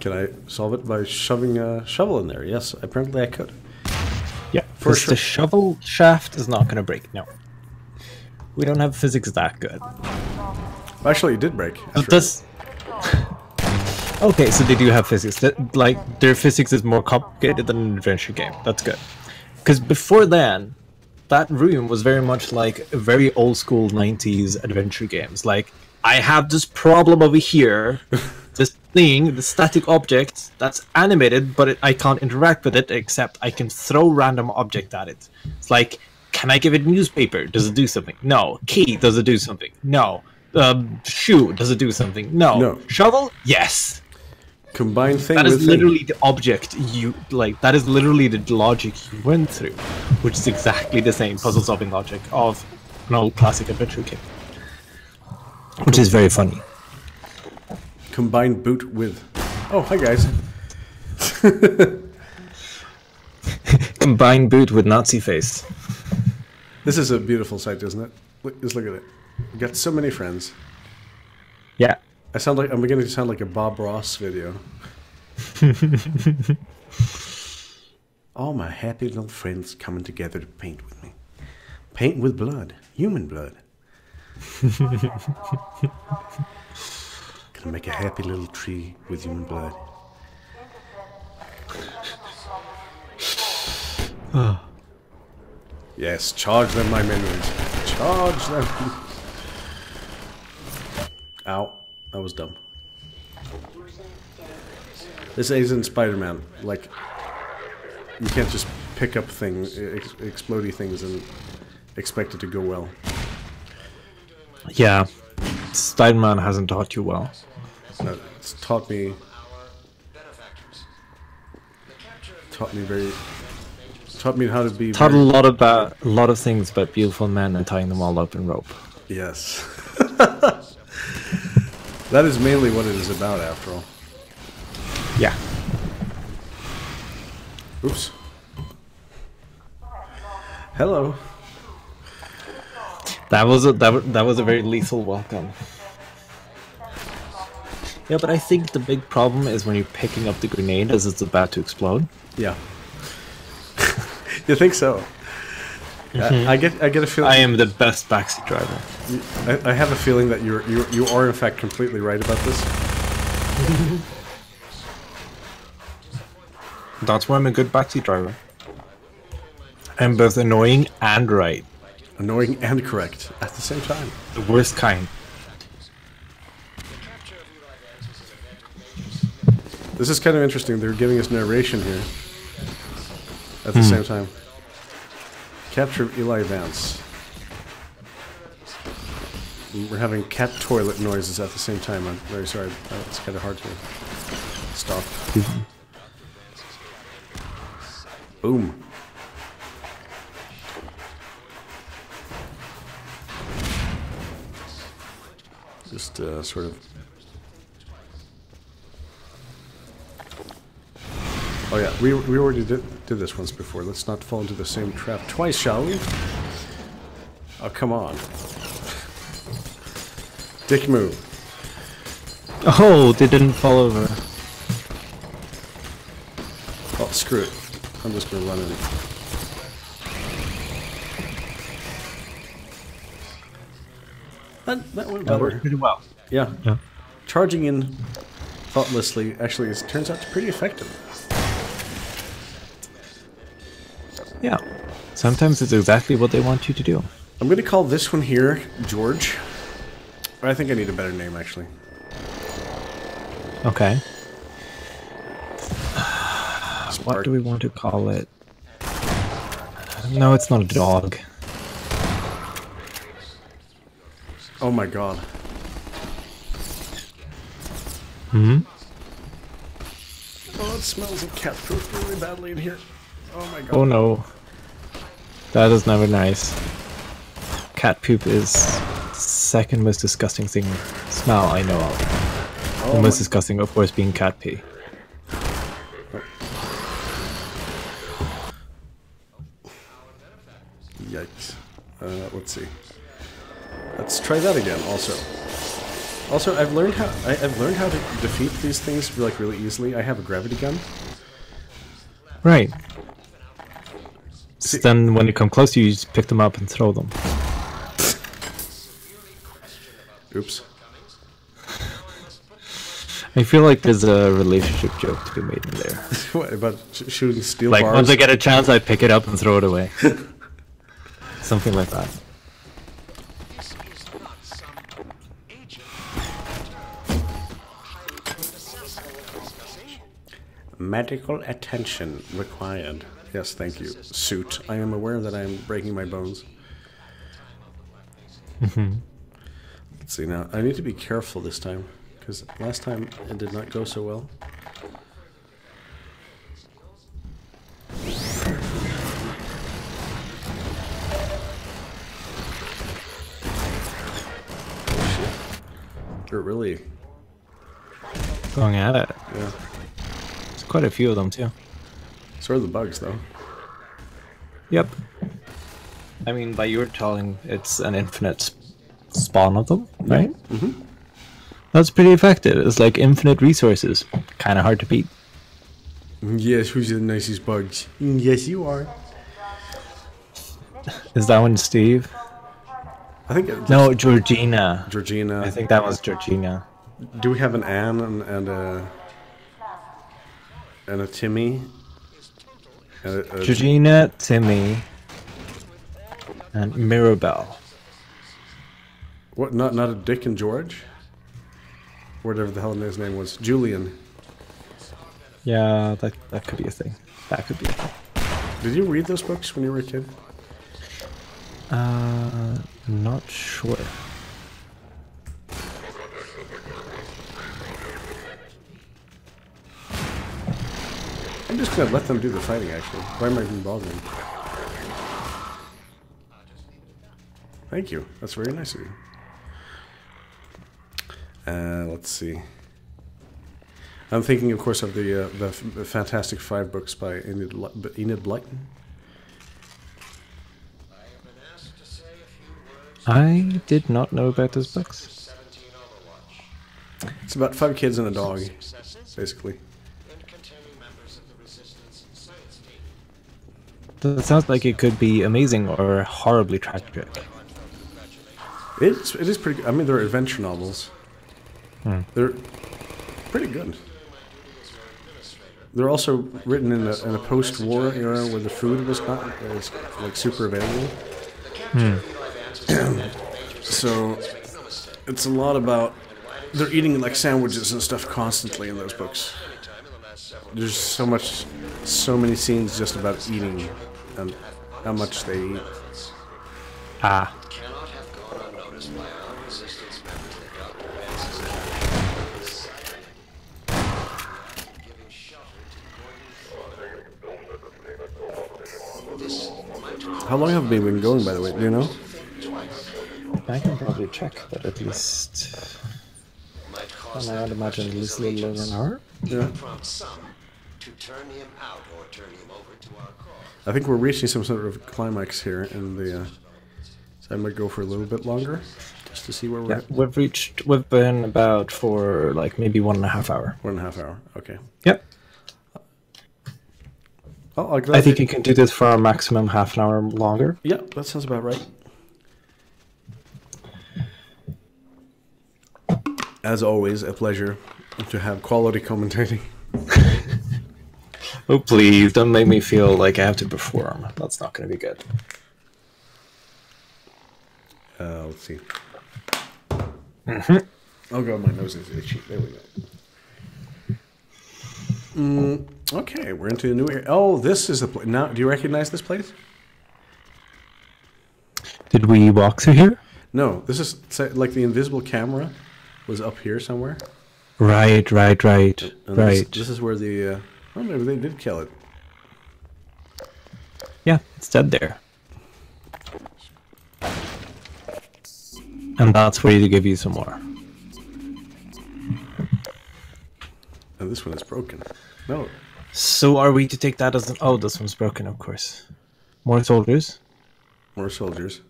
Can I solve it by shoving a shovel in there? Yes, apparently I could. Yeah, For because sure. the shovel shaft is not going to break. No. We don't have physics that good. Actually, it did break. But this... Okay, so they do have physics. That, like, their physics is more complicated than an adventure game. That's good. Because before then, that room was very much like a very old school 90s adventure games. Like, I have this problem over here, this thing, the static object that's animated, but I can't interact with it except I can throw random object at it. It's like, can I give it newspaper? Does it do something? No. Key, does it do something? No. Shoe, does it do something? No. No. Shovel? Yes. Combine thing That is with literally the object you like. That is literally the logic you went through, which is exactly the same puzzle-solving logic of an old classic adventure game, which is very funny. Combine boot with. Oh, hi guys. Combine boot with Nazi face. This is a beautiful sight, isn't it? Just look at it. We got so many friends. Yeah. I'm beginning to sound like a Bob Ross video. All my happy little friends coming together to paint with me. Paint with blood. Human blood. Gonna make a happy little tree with human blood. Yes, charge them, my minions. Charge them. Ow. That was dumb. This isn't Spider-Man. Like, you can't just pick up things, explodey things, and expect it to go well. Yeah. Spider-Man hasn't taught you well. No, it's taught me how to be. Taught a lot of things about beautiful men and tying them all up in rope. Yes. That is mainly what it is about, after all. Yeah. Oops. Hello. That was a very lethal welcome. Yeah, but I think the big problem is when you're picking up the grenade as it's about to explode. Yeah. You think so? I get a feeling. I am the best backseat driver. I have a feeling that you are in fact completely right about this. That's why I'm a good backseat driver. I'm both annoying and right. Annoying and correct at the same time. The worst kind. This is kind of interesting. They're giving us narration here at the same time. Capture of Eli Vance. We're having cat toilet noises at the same time. I'm very sorry. It's kind of hard to stop. Boom. Just sort of Oh yeah, we already did this once before. Let's not fall into the same trap twice, shall we? Oh, come on. Dick move. Oh, they didn't fall over. Oh, screw it. I'm just gonna run in. That went That better. worked pretty well. Yeah. Yeah. Charging in thoughtlessly actually turns out pretty effective. Yeah. Sometimes it's exactly what they want you to do. I'm gonna call this one here George. I think I need a better name actually. Okay. What Spark. do we want to call it? No, it's not a dog. Oh my god. Hmm? Oh, it smells of cat poop really badly in here. Oh my god. Oh no. That is never nice. Cat poop is the second most disgusting smell I know of. The most disgusting, of course, being cat pee. Yikes. Let's see. Let's try that again. Also, I've learned how to defeat these things like really easily. I have a gravity gun. Right. See- Then when you come close, you just pick them up and throw them. Oops. I feel like there's a relationship joke to be made in there. What about shooting steel Like, bars? once I get a chance, I pick it up and throw it away. Something like that. Medical attention required. Yes, thank you. Suit. I am aware that I am breaking my bones. Let's see now. I need to be careful this time, because last time it did not go so well. They're really, Going at it. yeah. There's quite a few of them, too. So are the bugs, though. Yep. I mean, by your telling, it's an infinite spawn of them, right? Mm-hmm. That's pretty effective. It's like infinite resources. Kind of hard to beat. Yes, who's the nicest bugs? Yes, you are. Is that one Steve? I think it's No, Georgina. Georgina. I think that was Georgina. Do we have an Anne and a Timmy? And a Georgina, Timmy, and Mirabelle. what? Not a Dick and George? Whatever the hell his name was. Julian. Yeah, that could be a thing. That could be a thing. Did you read those books when you were a kid? Not sure. I'm just gonna let them do the fighting, actually. Why am I even bothering? Thank you. That's very nice of you. Let's see. I'm thinking, of course, of the Fantastic Five books by Enid Blyton. I did not know about those books. It's about 5 kids and a dog, basically. That sounds like it could be amazing or horribly tragic. It is pretty good. I mean, they're adventure novels. They're pretty good. They're also written in a post-war era where the food was not like super available. So it's a lot about they're eating like sandwiches and stuff constantly in those books. There's so many scenes just about eating and how much they eat. Ah. How long have we been going, by the way? Do you know? I can probably check, but at least... And I would imagine at least a little over an hour. Yeah. to turn him out or turn him over to our cause. I think we're reaching some sort of climax here in the. So I might go for a little bit longer, just to see where we're Yeah, at. we've been about for like maybe 1.5 hours. 1.5 hour. Okay. Yep. Oh, I think you can do this for a maximum half an hour longer. Yeah, that sounds about right. As always, a pleasure to have quality commentating. Oh, please, don't make me feel like I have to perform. That's not going to be good. Let's see. Mm-hmm. Oh god, my nose is itchy. There we go. Okay, we're into a new area. Oh, this is the place. Now, do you recognize this place? Did we walk through here? No, this is like the invisible camera was up here somewhere. Right. And Right. This is where the. Oh, maybe they did kill it. Yeah, it's dead there. And that's where to give you some more. And this one is broken. No. So are we to take that as an... Oh, this one's broken, of course. More soldiers. More soldiers.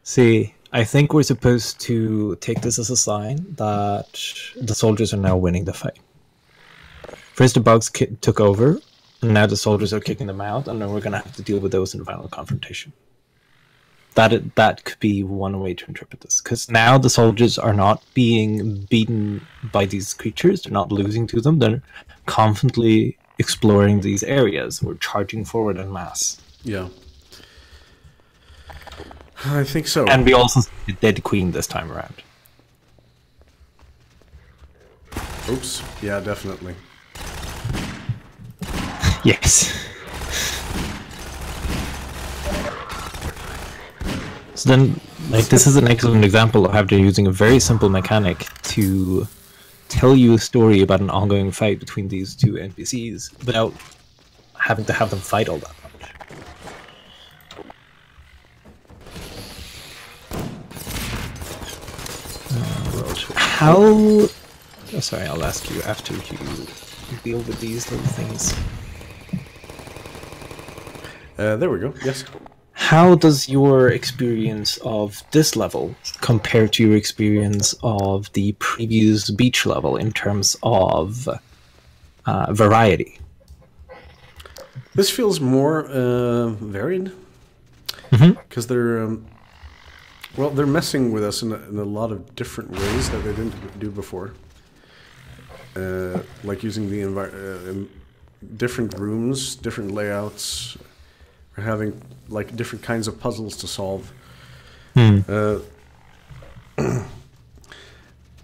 See, I think we're supposed to take this as a sign that the soldiers are now winning the fight. First the bugs took over, and now the soldiers are kicking them out, and then we're going to have to deal with those in final confrontation. That could be one way to interpret this, because now the soldiers are not being beaten by these creatures, they're not losing to them, they're confidently exploring these areas, or charging forward en masse. Yeah. I think so. And we also see the dead queen this time around. Oops. Yeah, definitely. Yes. So then, like, this is an excellent example of how they're using a very simple mechanic to tell you a story about an ongoing fight between these two NPCs without having to have them fight all that much. How... Oh, sorry, I'll ask you after you deal with these little things. There we go. Yes. How does your experience of this level compare to your experience of the previous beach level in terms of variety? This feels more varied. Because they're... well, they're messing with us in a lot of different ways that they didn't do before. Like using the different rooms, different layouts, or having like different kinds of puzzles to solve. The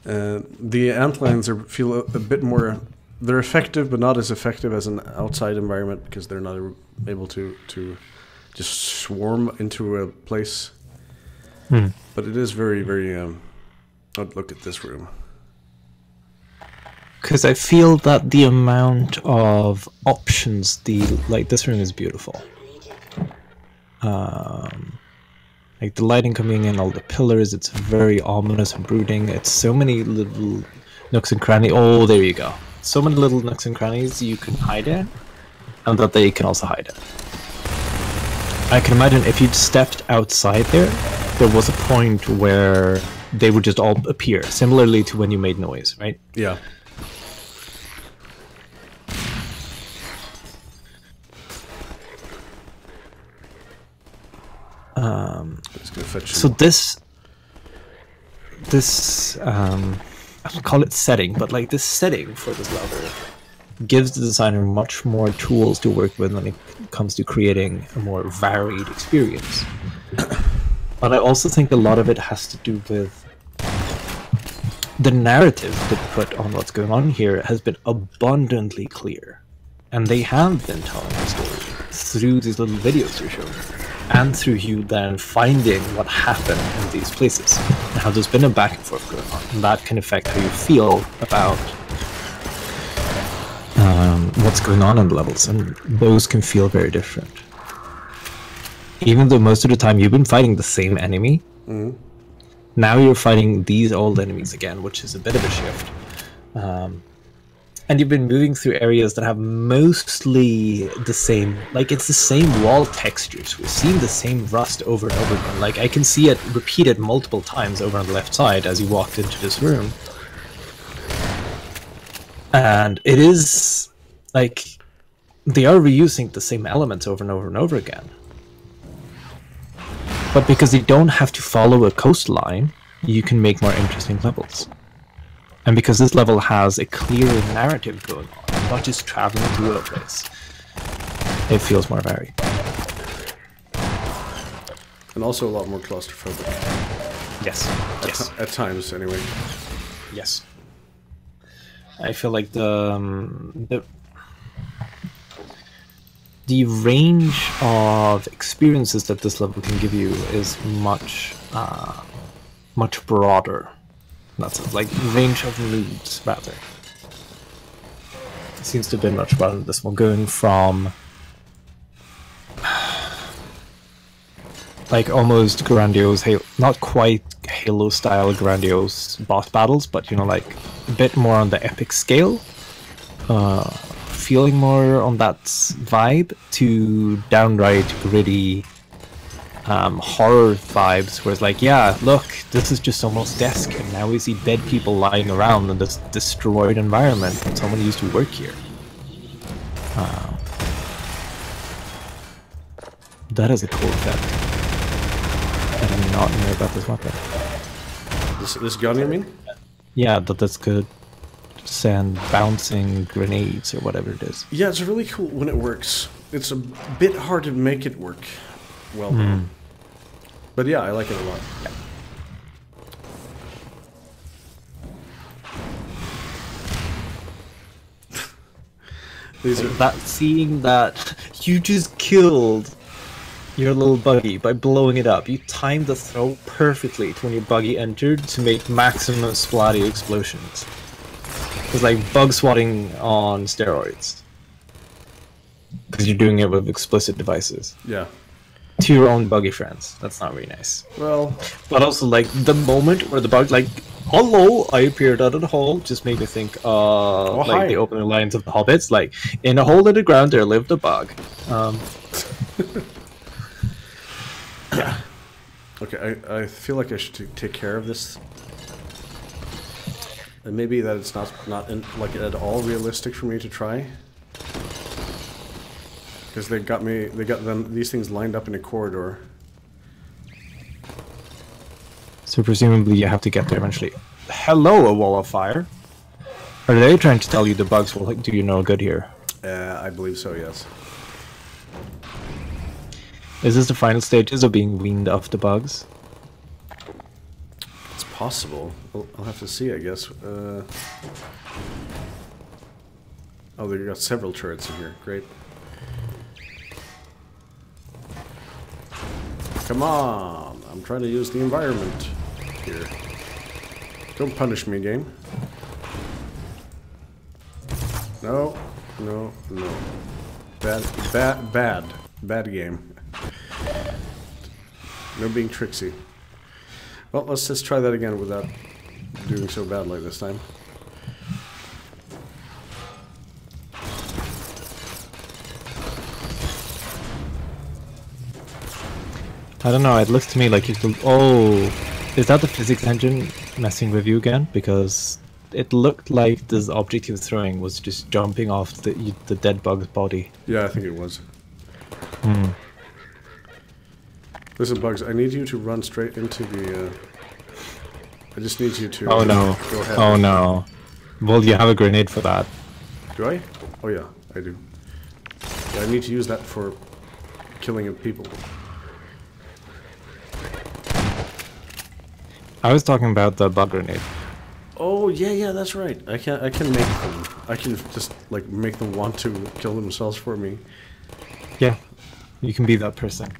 Antlines feel a bit more... They're effective, but not as effective as an outside environment because they're not able to just swarm into a place. But it is very, very... oh, look at this room. Because I feel that the amount of options, like this room is beautiful. Like the lighting coming in, all the pillars, it's very ominous and brooding. It's so many little nooks and crannies. Oh, there you go. So many little nooks and crannies you can hide in, and that they can also hide in. I can imagine if you'd stepped outside there was a point where they would just all appear, similarly to when you made noise, right? Yeah. It's gonna fetch So this I don't call it setting, but like this setting for this level gives the designer much more tools to work with when it comes to creating a more varied experience. But I also think a lot of it has to do with the narrative they put on what's going on here has been abundantly clear. And they have been telling the story through these little videos you're showing, and through you then finding what happened in these places, and how there's been a back and forth going on, and that can affect how you feel about what's going on in the levels, and those can feel very different. Even though most of the time you've been fighting the same enemy, now you're fighting these old enemies again, which is a bit of a shift. And you've been moving through areas that have mostly the same, like it's the same wall textures. We've seen the same rust over and over again. Like I can see it repeated multiple times over on the left side as you walked into this room. And it is like they are reusing the same elements over and over and over again. But because they don't have to follow a coastline, you can make more interesting levels. And because this level has a clear narrative going on, not just traveling to a place, it feels more varied. And also a lot more claustrophobic. Yes. Yes. At times, anyway. Yes. I feel like the range of experiences that this level can give you is much broader. That's like range of moods, rather. It seems to have been much broader than this one, going from like almost grandiose, not quite Halo-style grandiose boss battles, but you know, like a bit more on the epic scale, feeling more on that vibe, to downright gritty horror vibes, where it's like, yeah, look, this is just someone's desk, and now we see dead people lying around in this destroyed environment, and someone used to work here. That is a cool effect. I did not know about this weapon. This gun, you mean? Yeah, that this could send bouncing grenades or whatever it is. Yeah, it's really cool when it works. It's a bit hard to make it work well, though. But yeah, I like it a lot. Seeing that you just killed your little buggy by blowing it up. You timed the throw perfectly to when your buggy entered to make maximum splatty explosions. It's like bug swatting on steroids. Because you're doing it with explicit devices. Yeah. To your own buggy friends. That's not very nice. Well, but also like the moment where the bug like, hello, I appeared out of the hole, just made me think like hi. the opening lines of the Hobbits, like, in a hole in the ground there lived a bug. Yeah. Okay, I feel like I should take care of this. And maybe that it's not like at all realistic for me to try. Because they got these things lined up in a corridor. So presumably you have to get there eventually. Hello, a wall of fire. Are they trying to tell you the bugs will do you no good here? I believe so, yes. Is this the final stages of being weaned off the bugs? It's possible. I'll have to see, I guess. Oh, they got several turrets in here. Great. Come on! I'm trying to use the environment here. Don't punish me, game. No, no, no. Bad game. No being tricksy. Well, let's just try that again without doing so badly this time. I don't know, it looks to me like you could... Oh, is that the physics engine messing with you again? Because it looked like this object he was throwing was just jumping off the dead bug's body. Yeah, I think it was. Listen, Bugs, I need you to run straight into the... I just need you to... Oh no. Go ahead. Oh no. Well, you have a grenade for that. Do I? Oh yeah, I do. Yeah, I need to use that for killing people. I was talking about the bug grenade. Oh yeah, that's right. I can make them. I can just like make them want to kill themselves for me. Yeah, you can be that person.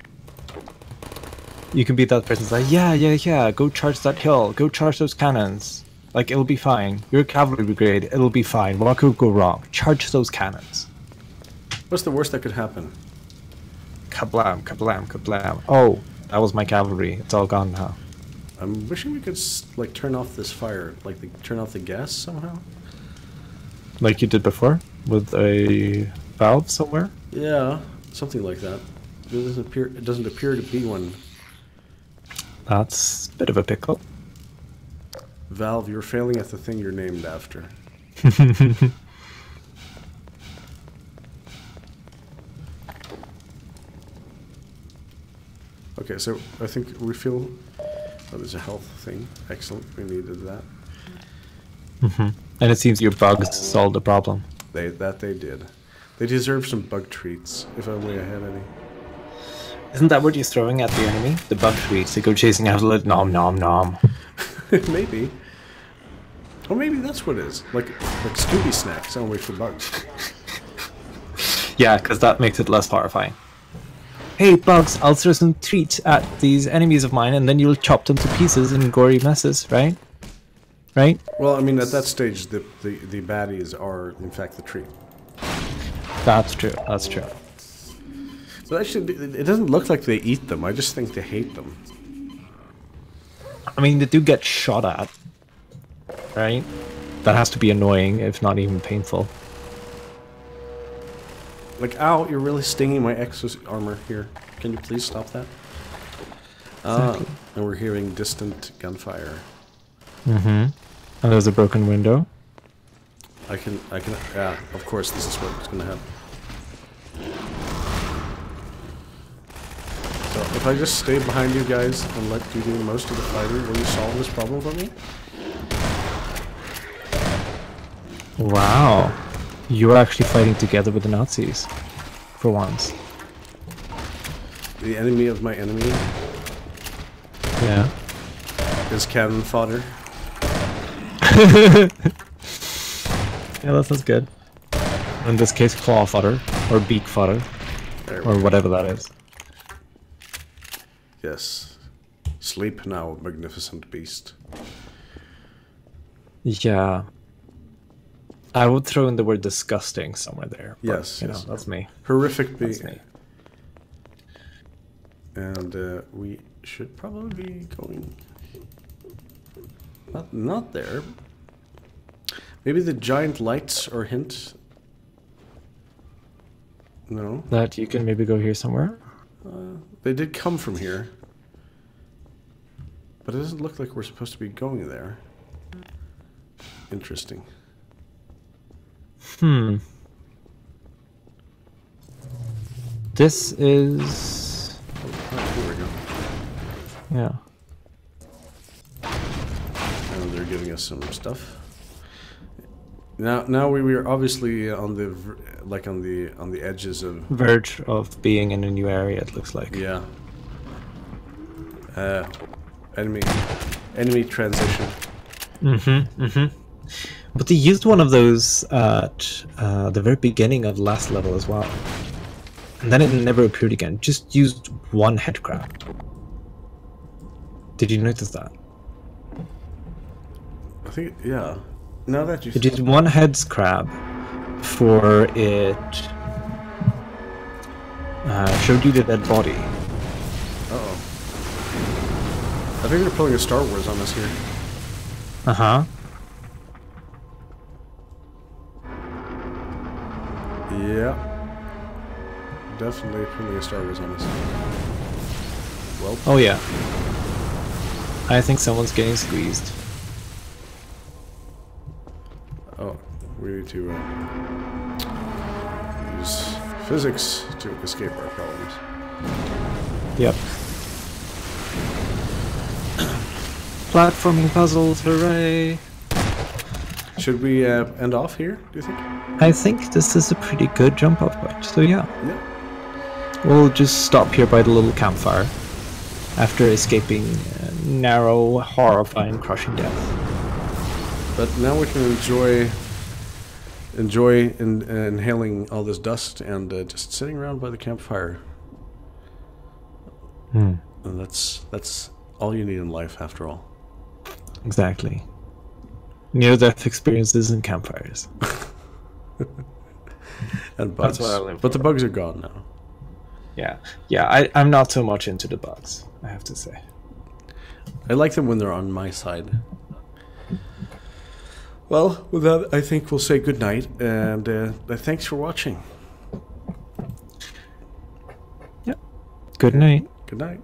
You can be that person. It's like, yeah. Go charge that hill. Go charge those cannons. Like, it'll be fine. You're a cavalry brigade. It'll be fine. What could go wrong? Charge those cannons. What's the worst that could happen? Kablam, kablam, kablam. Oh, that was my cavalry. It's all gone now. I'm wishing we could like turn off this fire, like turn off the gas somehow. Like you did before, with a valve somewhere? Yeah, something like that. It doesn't appear to be one. That's a bit of a pickle. Valve, you're failing at the thing you're named after. Okay, so I think we feel... Oh, there's a health thing. Excellent, we needed that. And it seems your bugs solved the problem. They did. They deserve some bug treats, if only I had any. Isn't that what you're throwing at the enemy? The bug treats. They go chasing after it. Nom nom nom. Maybe. Or maybe that's what it is. Like Scooby snacks, only for bugs. Yeah, because that makes it less horrifying. Hey bugs, I'll throw some treats at these enemies of mine, and then you'll chop them to pieces in gory messes, right? Right? Well, I mean, at that stage, the baddies are, in fact, the treat. That's true. That's true. But actually, it doesn't look like they eat them. I just think they hate them. I mean, they do get shot at, right? That has to be annoying, if not even painful. Like, ow, you're really stinging my exo armor here. Can you please stop that? Exactly. And we're hearing distant gunfire. And there's a broken window. Yeah, of course, this is what's gonna happen. So, if I just stay behind you guys and let you do most of the fighting, will you solve this problem for me? Wow. You're actually fighting together with the Nazis. For once. The enemy of my enemy Yeah. is cannon fodder. Yeah, that sounds good. In this case, claw fodder. Or beak fodder. There we Or go. whatever that is. Yes. Sleep now, magnificent beast. Yeah. I would throw in the word disgusting somewhere there. But, Yes, you yes. know, that's me. Horrific That's beast. me. And we should probably be going... Not there. Maybe the giant lights are a hint. No. That you can maybe go here somewhere? They did come from here. But it doesn't look like we're supposed to be going there. Interesting. This is... Oh, here we go. Yeah. And they're giving us some stuff. Now we are obviously on the on the edges of Verge of being in a new area, it looks like. yeah. Enemy transition. But they used one of those at the very beginning of the last level as well. And then it never appeared again. Just used one head crab. Did you notice that? I think yeah. Now that you It used one head's crab for it showed you the dead body. Uh-oh. I think they're pulling a Star Wars on us here. Uh-huh. Yeah. Definitely pulling a Star Wars on us. Well, Oh yeah. I think someone's getting squeezed. oh, we need to use physics to escape our problems. Yep. Platforming puzzles, hooray! Should we end off here, do you think? I think this is a pretty good jump off point, so yeah. Yeah. We'll just stop here by the little campfire after escaping narrow, horrifying, crushing death. But now we can enjoy inhaling all this dust and just sitting around by the campfire. And that's all you need in life, after all. Exactly. Near-death experiences and campfires. And bugs. That's what I live but the bugs are gone now. Yeah. I'm not so much into the bugs, I have to say. I like them when they're on my side. Well, with that, I think we'll say good night, and thanks for watching. Yeah. Good night. Good night.